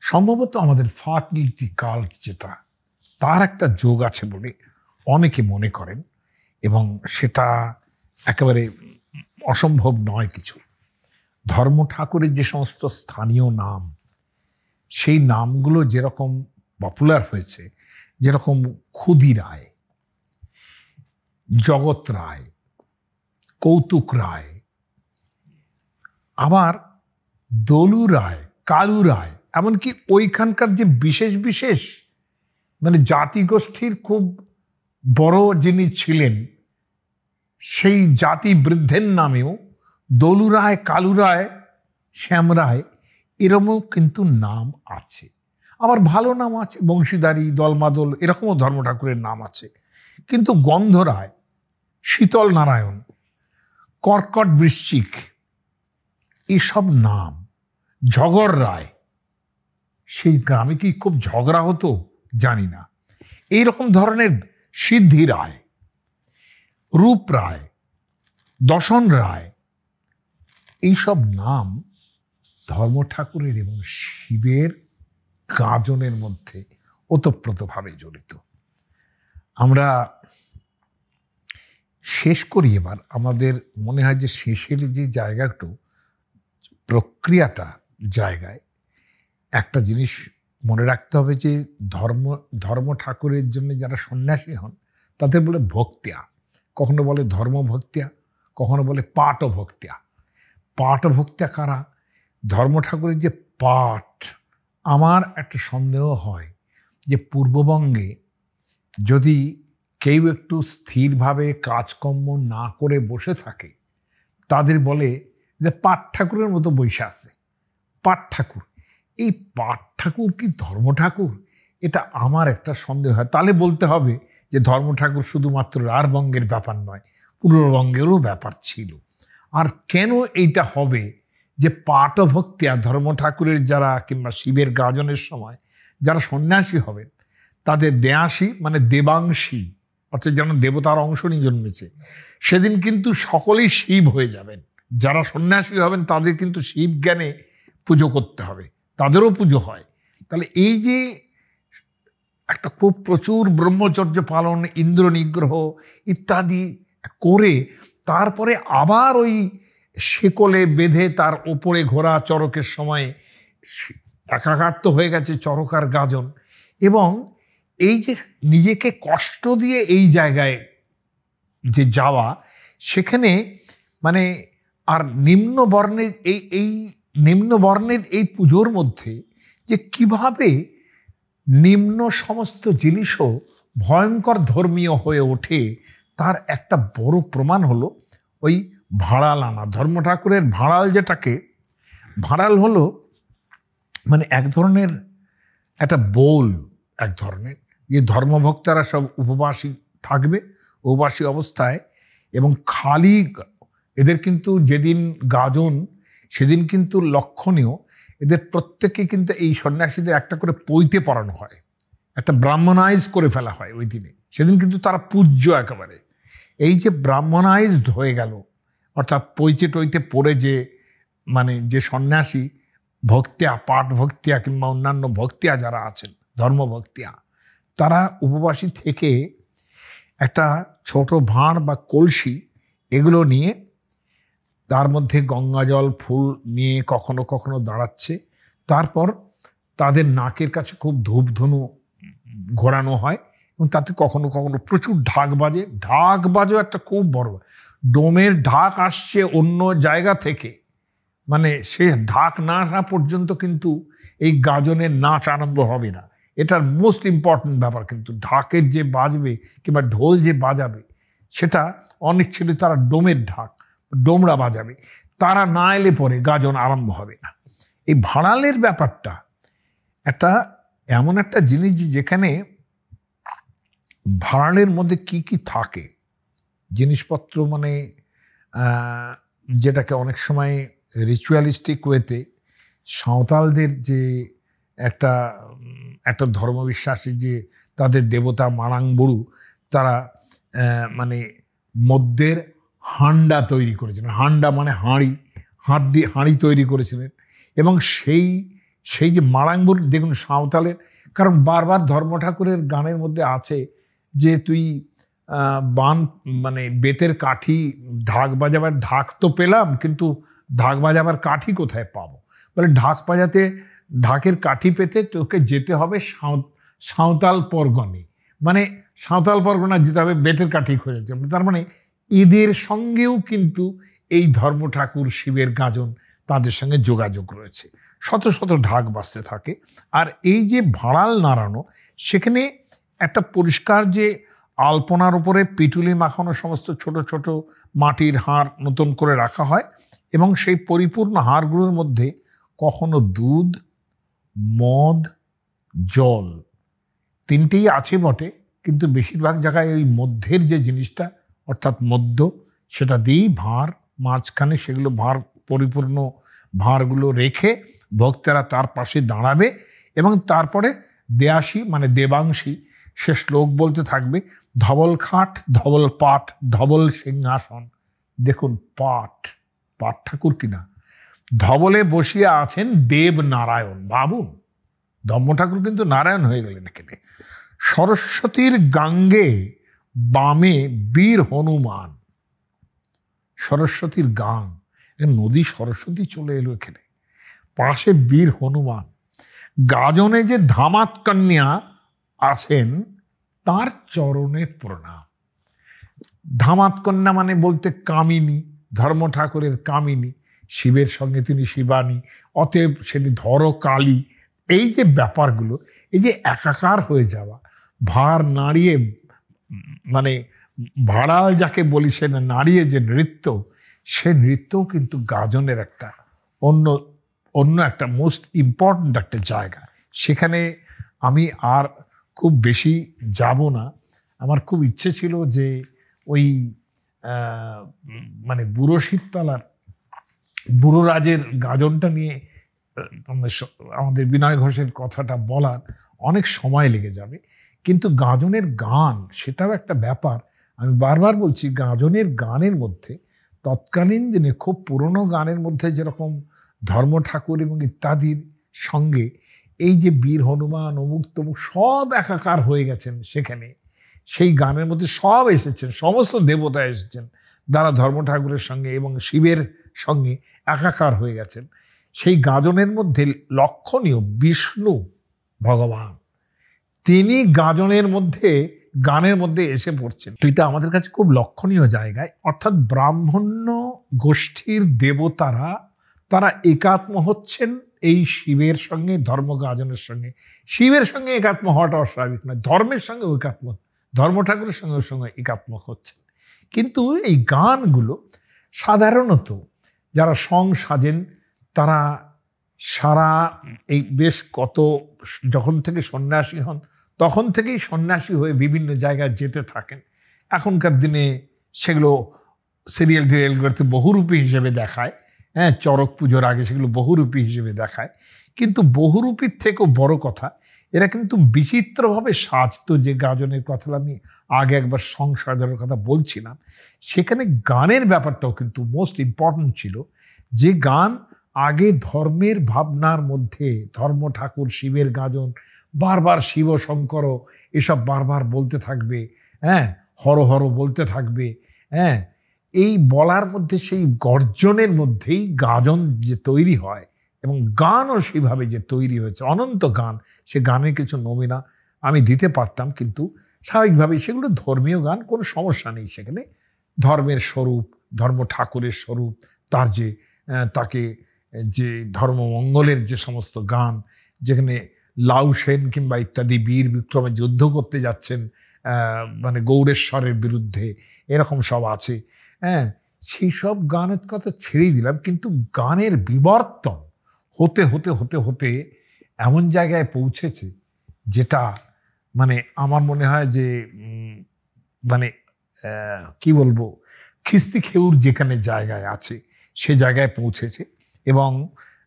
সম্ভবত আমাদের ফার্টিলিটি কাল্ট, যেটা তার একটা যোগ আছে বলে অনেকে মনে করেন, এবং সেটা একেবারে অসম্ভব নয় কিছু। ধর্ম ঠাকুরের যে সমস্ত স্থানীয় নাম, সেই নামগুলো যেরকম পপুলার হয়েছে, যেরকম ক্ষুদি রায়, জগৎ রায়, কৌতুক রায়, আবার দলু রায়, কালু রায়, এমনকি ওইখানকার যে বিশেষ বিশেষ মানে জাতিগোষ্ঠীর খুব বড় যিনি ছিলেন, সেই জাতি বৃদ্ধের নামেও দলু রায়, কালু রায়, শ্যাম রায়, এরকমও কিন্তু নাম আছে। আবার ভালো নাম আছে, বংশীদারি, দলমাদল, এরকমও ধর্ম ঠাকুরের নাম আছে। কিন্তু গন্ধরায়, শীতল নারায়ণ, কর্কট বৃশ্চিক, এসব নাম, ঝগড় রায়, সেই গ্রামে কি খুব ঝগড়া হতো জানি না, এইরকম ধরনের সিদ্ধি রায়, রূপ রায়, দশন রায়, এইসব নাম ধর্ম ঠাকুরের এবং শিবের গাজনের মধ্যে ওতপ্রোতভাবে জড়িত। আমরা শেষ করি এবার। আমাদের মনে হয় যে শেষের যে জায়গাটা, প্রক্রিয়াটা জায়গায় একটা জিনিস মনে রাখতে হবে যে ধর্ম ঠাকুরের জন্য যারা সন্ন্যাসী হন তাদের বলে ভক্তিয়া, কখনো বলে ধর্ম ভক্তিয়া, কখনো বলে পাঠ ভক্তিয়া। পাঠ ভক্তিয়া কারা? ধর্ম ঠাকুরের যে পাঠ, আমার একটা সন্দেহ হয় যে পূর্ববঙ্গে যদি কেউ একটু স্থিরভাবে কাজকর্ম না করে বসে থাকে, তাদের বলে যে পাঠ ঠাকুরের মতো বৈশা আছে। পাঠ ঠাকুর, এই পাঠ ঠাকুর কি ধর্ম ঠাকুর? এটা আমার একটা সন্দেহ হয়। তাহলে বলতে হবে যে ধর্ম ঠাকুর শুধুমাত্র রাঢ়বঙ্গের ব্যাপার নয়, পূর্ববঙ্গেরও ব্যাপার ছিল। আর কেন এইটা হবে যে পাঠ ভক্তিয়া ধর্ম ঠাকুরের যারা, কিংবা শিবের গাজনের সময় যারা সন্ন্যাসী হবেন, তাদের দেয়াসী মানে দেবাংশী, অর্থাৎ যেন দেবতার অংশ নিয়ে জন্মেছে, সেদিন কিন্তু সকলেই শিব হয়ে যাবেন। যারা সন্ন্যাসী হবেন তাদের কিন্তু শিব জ্ঞানে পুজো করতে হবে, তাদেরও পুজো হয়। তাহলে এই যে একটা খুব প্রচুর ব্রহ্মচর্য পালন, ইন্দ্র নিগ্রহ ইত্যাদি করে তারপরে আবার ওই শিকলে বেঁধে তার ওপরে ঘোড়া চরকের সময় একাকার তো হয়ে গেছে চরক আর গাজন, এবং এই যে নিজেকে কষ্ট দিয়ে এই জায়গায় যে যাওয়া, সেখানে মানে আর নিম্ন বর্ণের এই পুজোর মধ্যে যে কিভাবে নিম্ন সমস্ত জিনিসও ভয়ঙ্কর ধর্মীয় হয়ে ওঠে, তার একটা বড় প্রমাণ হলো ওই ভাড়াল আনা। ধর্ম ঠাকুরের ভাড়াল, যেটাকে ভাড়াল হলো মানে এক ধরনের একটা বোল, এক ধরনের যে ধর্মভক্তরা সব উপবাসী থাকবে, উপবাসী অবস্থায়, এবং খালি এদের কিন্তু যেদিন গাজন সেদিন কিন্তু লক্ষণীয়, এদের প্রত্যেকে কিন্তু এই সন্ন্যাসীদের একটা করে পৈতে পড়ানো হয়, একটা ব্রাহ্মণাইজ করে ফেলা হয় ওই দিনে। সেদিন কিন্তু তারা পূজ্য একেবারে। এই যে ব্রাহ্মণাইজড হয়ে গেল, অর্থাৎ পৈতে টইতে পড়ে যে মানে যে সন্ন্যাসী ভক্তিয়া, পাঠ ভক্তিয়া কিংবা অন্যান্য ভক্তিয়া যারা আছেন, ধর্মভক্তিয়া, তারা উপবাসী থেকে একটা ছোট ভাঁড় বা কলসি এগুলো নিয়ে তার মধ্যে গঙ্গা জল ফুল নিয়ে কখনো কখনো দাঁড়াচ্ছে। তারপর তাদের নাকের কাছে খুব ধূপধনু ঘোরানো হয়, এবং তাতে কখনো কখনো প্রচুর ঢাক বাজে। ঢাক বাজও একটা খুব বড় ডোমের ঢাক আসছে অন্য জায়গা থেকে, মানে সে ঢাক না আসা পর্যন্ত কিন্তু এই গাজনের নাচ আরম্ভ হবে না। এটার মোস্ট ইম্পর্টেন্ট ব্যাপার। কিন্তু ঢাকের যে বাজবে কিংবা ঢোল যে বাজাবে, সেটা অনেক ছিল তারা ডোমের ঢাক, ডোমরা বাজাবে, তারা না এলে পরে গাজন আরম্ভ হবে না। এই ভাড়ালের ব্যাপারটা একটা এমন একটা জিনিস যেখানে ভাড়ালের মধ্যে কি কি থাকে জিনিসপত্র, মানে যেটাকে অনেক সময় রিচুয়ালিস্টিক ওয়েতে সাঁওতালদের যে একটা ধর্মবিশ্বাসী যে তাদের দেবতা মারাংবুড়ু, তারা মানে মধ্যের হান্ডা তৈরি করেছিলেন। হান্ডা মানে হাঁড়ি তৈরি করেছিলেন, এবং সেই যে মারাংবুড়ু, দেখুন সাঁওতালের, কারণ বারবার ধর্ম ঠাকুরের গানের মধ্যে আছে যে তুই মানে বেতের কাঠি ঢাক বাজাবার, ঢাক তো পেলাম কিন্তু ঢাক বাজাবার কাঠি কোথায় পাবো? বলে ঢাকের কাঠি পেতে তোকে যেতে হবে সাঁওতাল পরগনে, মানে সাঁওতাল পরগনা যেতে হবে বেতের কাঠি খোঁজাচ্ছে। তার মানে এদের সঙ্গেও কিন্তু এই ধর্ম ঠাকুর, শিবের গাজন, তাদের সঙ্গে যোগাযোগ রয়েছে। শত শত ঢাক বাজতে থাকে। আর এই যে ভাড়াল নাড়ানো, সেখানে একটা পরিষ্কার যে আলপনার উপরে পিটুলি মাখানো সমস্ত ছোট ছোট মাটির হাড় নতুন করে রাখা হয়, এবং সেই পরিপূর্ণ হাড়গুলোর মধ্যে কখনো দুধ, মদ, জল, তিনটেই আছে বটে, কিন্তু বেশিরভাগ জায়গায় ওই মধ্যের যে জিনিসটা, অর্থাৎ মধ্য, সেটা দিয়েই ভাঁড় মাঝখানে সেগুলো পরিপূর্ণ ভাঁড়গুলো রেখে ভক্তেরা তার পাশে দাঁড়াবে, এবং তারপরে দেয়াসী মানে দেবাংশী সে শ্লোক বলতে থাকবে, ধবল খাট, ধবল পাঠ, ধবল সিংহাসন। দেখুন পাঠ ঠাকুর কিনা, ধবলে বসিয়া আছেন দেব নারায়ণ। ভাবুন, ধর্ম ঠাকুর কিন্তু নারায়ণ হয়ে গেলেন এখানে। সরস্বতীর গাঙ্গে বামে বীর হনুমান। সরস্বতীর গান, নদী সরস্বতী চলে এলো এখানে, পাশে বীর হনুমান। গাজনে যে ধামাত কন্যা আছেন, তার চরণে প্রণাম। ধামাত কন্যা মানে বলতে কামিনী, ধর্ম ঠাকুরের কামিনী, শিবের সঙ্গে তিনি শিবানী, অতএব সেটি ধর কালী। এই যে ব্যাপারগুলো, এই যে একাকার হয়ে যাওয়া, ভার নাড়িয়ে, মানে ভাড়াল যাকে বলি, সে নাড়িয়ে যে নৃত্য, সে নৃত্যও কিন্তু গাজনের একটা অন্য একটা মোস্ট ইম্পর্ট্যান্ট একটা জায়গা। সেখানে আমি আর খুব বেশি যাব না। আমার খুব ইচ্ছে ছিল যে ওই মানে বুড়ো শিবতলার বুড়ো রাজের গাজনটা নিয়ে আমাদের বিনয় ঘোষের কথাটা বলার অনেক সময় লেগে যাবে, কিন্তু গাজনের গান সেটাও একটা ব্যাপার। আমি বারবার বলছি, গাজনের গানের মধ্যে তৎকালীন দিনে খুব পুরনো গানের মধ্যে যেরকম ধর্ম ঠাকুর এবং ইত্যাদির সঙ্গে এই যে বীর হনুমান অমুক তমুক সব একাকার হয়ে গেছেন সেখানে, সেই গানের মধ্যে সব এসেছেন, সমস্ত দেবতা এসেছেন যারা ধর্ম ঠাকুরের সঙ্গে এবং শিবের সঙ্গে একাকার হয়ে গেছেন। সেই গাজনের মধ্যে লক্ষণীয় বিষ্ণু ভগবান, তিনি গাজনের মধ্যে গানের মধ্যে এসে পড়ছেন। এটা আমাদের কাছে খুব লক্ষণীয় জায়গায়। অর্থাৎ ব্রাহ্মণ্য গোষ্ঠীর দেবতারা তারা একাত্ম হচ্ছেন এই শিবের সঙ্গে, ধর্ম গাজনের সঙ্গে। শিবের সঙ্গে একাত্ম হওয়াটা অস্বাভাবিক নয়, ধর্মের সঙ্গে একাত্ম, ধর্ম ঠাকুরের সঙ্গে একাত্ম হচ্ছেন। কিন্তু এই গানগুলো সাধারণত যারা সং সাজেন তারা সারা এই বেশ কত, যখন থেকে সন্ন্যাসী হন তখন থেকেই সন্ন্যাসী হয়ে বিভিন্ন জায়গায় যেতে থাকেন। এখনকার দিনে সেগুলো সিরিয়াল টিরিয়াল করতে বহুরূপী হিসেবে দেখায়, হ্যাঁ, চড়ক পুজোর আগে সেগুলো বহুরূপী হিসেবে দেখায়। কিন্তু বহুরূপীর থেকেও বড় কথা, এরা কিন্তু বিচিত্রভাবে সাজতো। যে গাজনের কথা আমি আগে একবার সংসাধনের কথা বলছিলাম, সেখানে গানের ব্যাপারটাও কিন্তু মোস্ট ইম্পর্টেন্ট ছিল। যে গান আগে ধর্মের ভাবনার মধ্যে, ধর্ম ঠাকুর শিবের গাজন, বারবার শিব শঙ্কর এসব বারবার বলতে থাকবে, হ্যাঁ, হর হর বলতে থাকবে, হ্যাঁ, এই বলার মধ্যে সেই গর্জনের মধ্যেই গাজন যে তৈরি হয় এবং গানও সেভাবে যে তৈরি হয়েছে, অনন্ত গান। সে গানের কিছু নমুনা আমি দিতে পারতাম, কিন্তু স্বাভাবিকভাবেই সেগুলো ধর্মীয় গান, কোনো সমস্যা নেই। সেখানে ধর্মের স্বরূপ, ধর্ম ঠাকুরের স্বরূপ, তার যে তাকে যে ধর্মমঙ্গলের যে সমস্ত গান, যেখানে লাউ সেন কিংবা ইত্যাদি বীর বিক্রমে যুদ্ধ করতে যাচ্ছেন মানে গৌরেশ্বরের বিরুদ্ধে, এরকম সব আছে, হ্যাঁ, সেই সব গানের কথা ছেড়েই দিলাম। কিন্তু গানের বিবর্তন হতে হতে হতে হতে এমন জায়গায় পৌঁছেছে যেটা মানে আমার মনে হয় যে মানে কি বলবো, খিস্তি খেউর যেখানে জায়গায় আছে সে জায়গায় পৌঁছেছে। এবং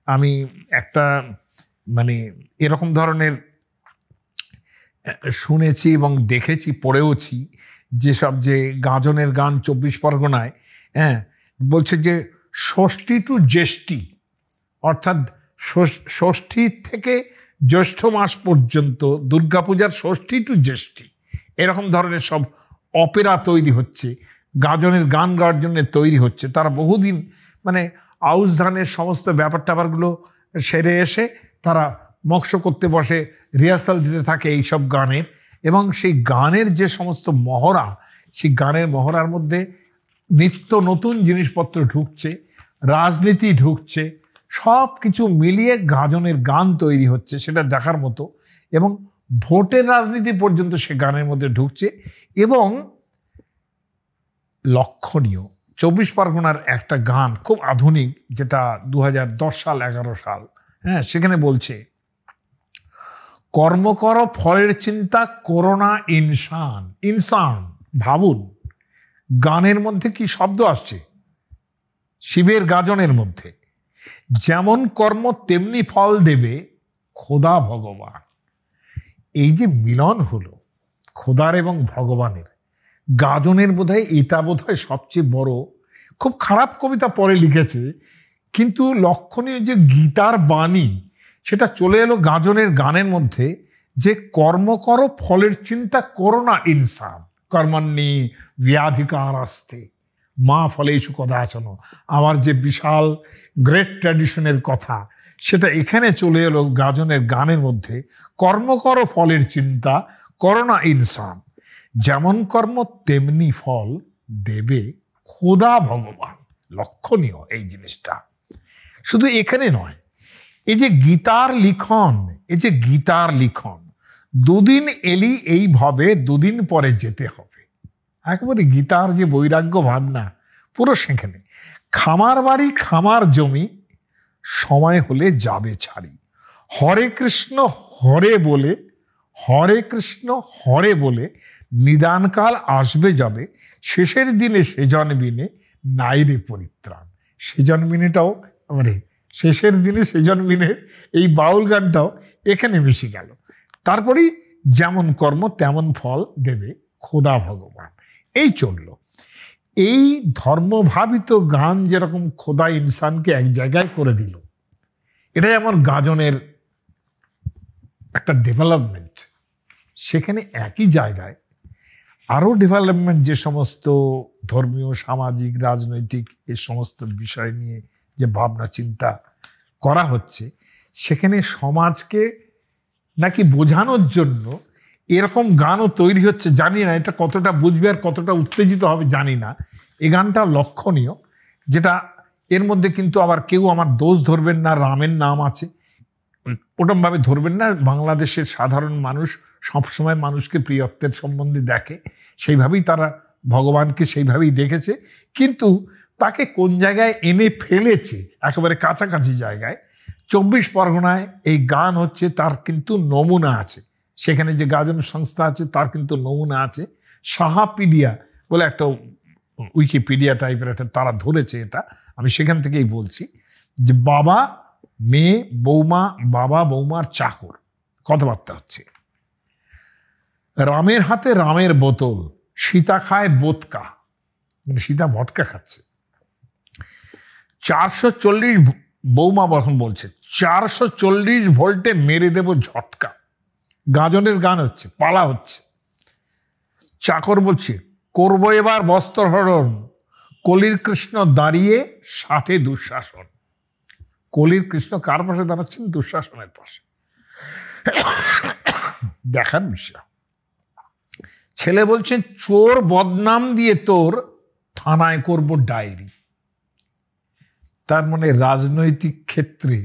আমি একটা মানে এরকম ধরনের শুনেছি এবং দেখেছি, পড়েওছি, যেসব যে গাজনের গান 24 পরগনায়, হ্যাঁ, বলছে যে ষষ্ঠী টু জ্যেষ্ঠী, অর্থাৎ ষষ্ঠী থেকে জ্যৈষ্ঠ মাস পর্যন্ত, দুর্গাপূজার ষষ্ঠী টু জ্যেষ্ঠী, এরকম ধরনের সব অপেরা তৈরি হচ্ছে, গাজনের গান গাওয়ার জন্য তৈরি হচ্ছে। তারা বহুদিন মানে আউশ ধানের সমস্ত ব্যাপার ট্যাপারগুলো সেরে এসে তারা মক্ষ করতে বসে, রিহার্সাল দিতে থাকে এইসব গানের। এবং সেই গানের যে সমস্ত মহড়া, সেই গানের মহড়ার মধ্যে নিত্য নতুন জিনিসপত্র ঢুকছে, রাজনীতি ঢুকছে, সব কিছু মিলিয়ে গাজনের গান তৈরি হচ্ছে, সেটা দেখার মতো। এবং ভোটের রাজনীতি পর্যন্ত সে গানের মধ্যে ঢুকছে। এবং লক্ষণীয় 24 পরগনার একটা গান খুব আধুনিক, যেটা 2010 সাল 11 সাল, হ্যাঁ, সেখানে বলছে কর্ম কর ফলের চিন্তা করোনা ইনসান। ইনসান, ভাবুন গানের মধ্যে কি শব্দ আসছে, শিবের গাজনের মধ্যে। যেমন কর্ম তেমনি ফল দেবে খোদা ভগবান। এই যে মিলন হলো খোদার এবং ভগবানের, গাজনের বোধহয় এটা বোধহয় সবচেয়ে বড়। খুব খারাপ কবিতা পরে লিখেছে, কিন্তু লক্ষণীয় যে গীতার বাণী সেটা চলে এলো গাজনের গানের মধ্যে, যে কর্ম করো ফলের চিন্তা করো না ইনসান, কর্মণ্যি ব্যাধিকার আসতে মা ফলেষু কদাচন। আমার যে বিশাল গ্রেট ট্র্যাডিশনের কথা সেটা এখানে চলে এলো গাজনের গানের মধ্যে, কর্ম করো ফলের চিন্তা করো না ইনসান, যেমন কর্ম তেমনি ফল দেবে খোদা ভগবান। লক্ষণীয় এই জিনিসটা। শুধু এখানে নয়, এই যে গীতার লিখন, দুদিন এলি এইভাবে দুদিন পরে যেতে হবে। একেবারে গীতার যে বৈরাগ্য ভাবনা পুরো সেখানে। খামার বাড়ি খামার জমি সময় হলে যাবে ছাড়ি, হরে কৃষ্ণ হরে বলে নিদানকাল আসবে যাবে, শেষের দিনে সেজনবিনে নাইরে পরিত্রাণ। সেজনবিনেটাও মানে শেষের দিনে সেজনবিনের এই বাউল গানটাও এখানে মিশে গেল। তারপরেই যেমন কর্ম তেমন ফল দেবে খোদা ভগবান। এই চলল। এই ধর্মভাবিত গান যেরকম খোদা ইনসানকে এক জায়গায় করে দিল, এটাই আমার গাজনের একটা ডেভেলপমেন্ট। সেখানে একই জায়গায় আরও ডেভেলপমেন্ট, যে সমস্ত ধর্মীয় সামাজিক রাজনৈতিক এই সমস্ত বিষয় নিয়ে যে ভাবনা চিন্তা করা হচ্ছে, সেখানে সমাজকে নাকি বোঝানোর জন্য এরকম গানও তৈরি হচ্ছে। জানি না এটা কতটা বুঝবে আর কতটা উত্তেজিত হবে জানি না। এই গানটা লক্ষণীয়, যেটা এর মধ্যে কিন্তু আবার কেউ আমার দোষ ধরবেন না, রামের নাম আছে ওরকমভাবে ধরবেন না। বাংলাদেশের সাধারণ মানুষ সবসময় মানুষকে প্রিয়ত্বের সম্বন্ধে দেখে, সেইভাবেই তারা ভগবানকে সেইভাবেই দেখেছে। কিন্তু তাকে কোন জায়গায় এনে ফেলেছে, একেবারে কাছাকাছি জায়গায় 24 পরগনায় এই গান হচ্ছে, তার কিন্তু নমুনা আছে। সেখানে যে গাজন সংস্থা আছে তার কিন্তু নমুনা আছে। সাহাপিডিয়া বলে একটা উইকিপিডিয়া টাইপের একটা তারা ধরেছে এটা, আমি সেখান থেকেই বলছি যে বাবা মেয়ে বৌমা, বাবা বৌমার চাকর কথাবার্তা হচ্ছে। রামের হাতে রামের বোতল, সীতা খায় বোতকা, মানে সীতা ভটকা খাচ্ছে। 440 বৌমা বখন বলছে 440 ভোল্টে মেরে দেব ঝটকা। গাজনের গান হচ্ছে, পালা হচ্ছে। চাকর বলছে করবো এবার বস্ত্রহরণ, কলির কৃষ্ণ দাঁড়িয়ে সাথে দুঃশাসন। কলির কৃষ্ণ কার পাশে দাঁড়াচ্ছেন? দুঃশাসনের পাশে। দেখার বিষয়। ছেলে বলছেন চোর বদনাম দিয়ে তোর থানায় করব ডায়েরি। তার মানে রাজনৈতিক ক্ষেত্রে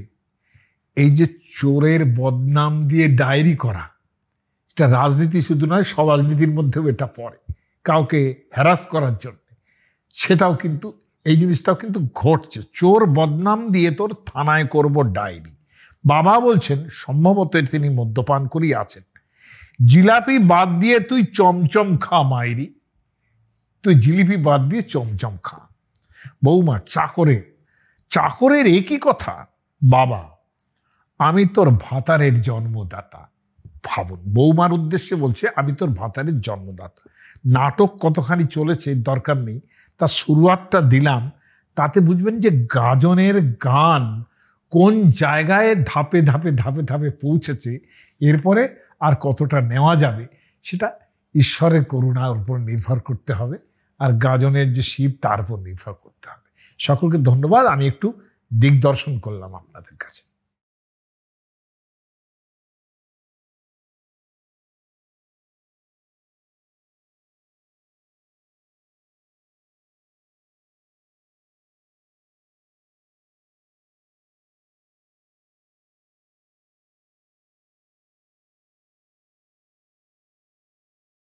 এই যে চোরের বদনাম দিয়ে ডায়েরি করা, এটা রাজনীতি শুধু নয়, সমাজনীতির মধ্যেও এটা পড়ে। কাউকে হ্যারাস করার জন্য সেটাও কিন্তু, এই জিনিসটাও কিন্তু ঘটছে। চোর বদনাম দিয়ে তোর থানায় করব ডায়েরি। বাবা বলছেন সম্ভবত তিনি মদ্যপান করেই আছেন। জিলাপি বাদ দিয়ে তুই চমচম খা মাইরি, তুই জিলিপি বাদ দিয়ে চমচম খা। বৌমা চাকরের একই কথা, বাবা আমি তোর ভাতারের জন্মদাতা। ভাবুন, বৌমার উদ্দেশ্যে বলছে আমি তোর ভাতারের জন্মদাতা। নাটক কতখানি চলেছে দরকার নেই, তার শুরুয়াতটা দিলাম, তাতে বুঝবেন যে গাজনের গান কোন জায়গায় ধাপে ধাপে ধাপে ধাপে পৌঁছেছে। এরপরে আর কতটা নেওয়া যাবে সেটা ঈশ্বরের করুণার উপর নির্ভর করতে হবে, আর গাজনের যে শিব তার উপর নির্ভর করতে হবে। সকলকে ধন্যবাদ। আমি একটু দিগদর্শন করলাম আপনাদের কাছে।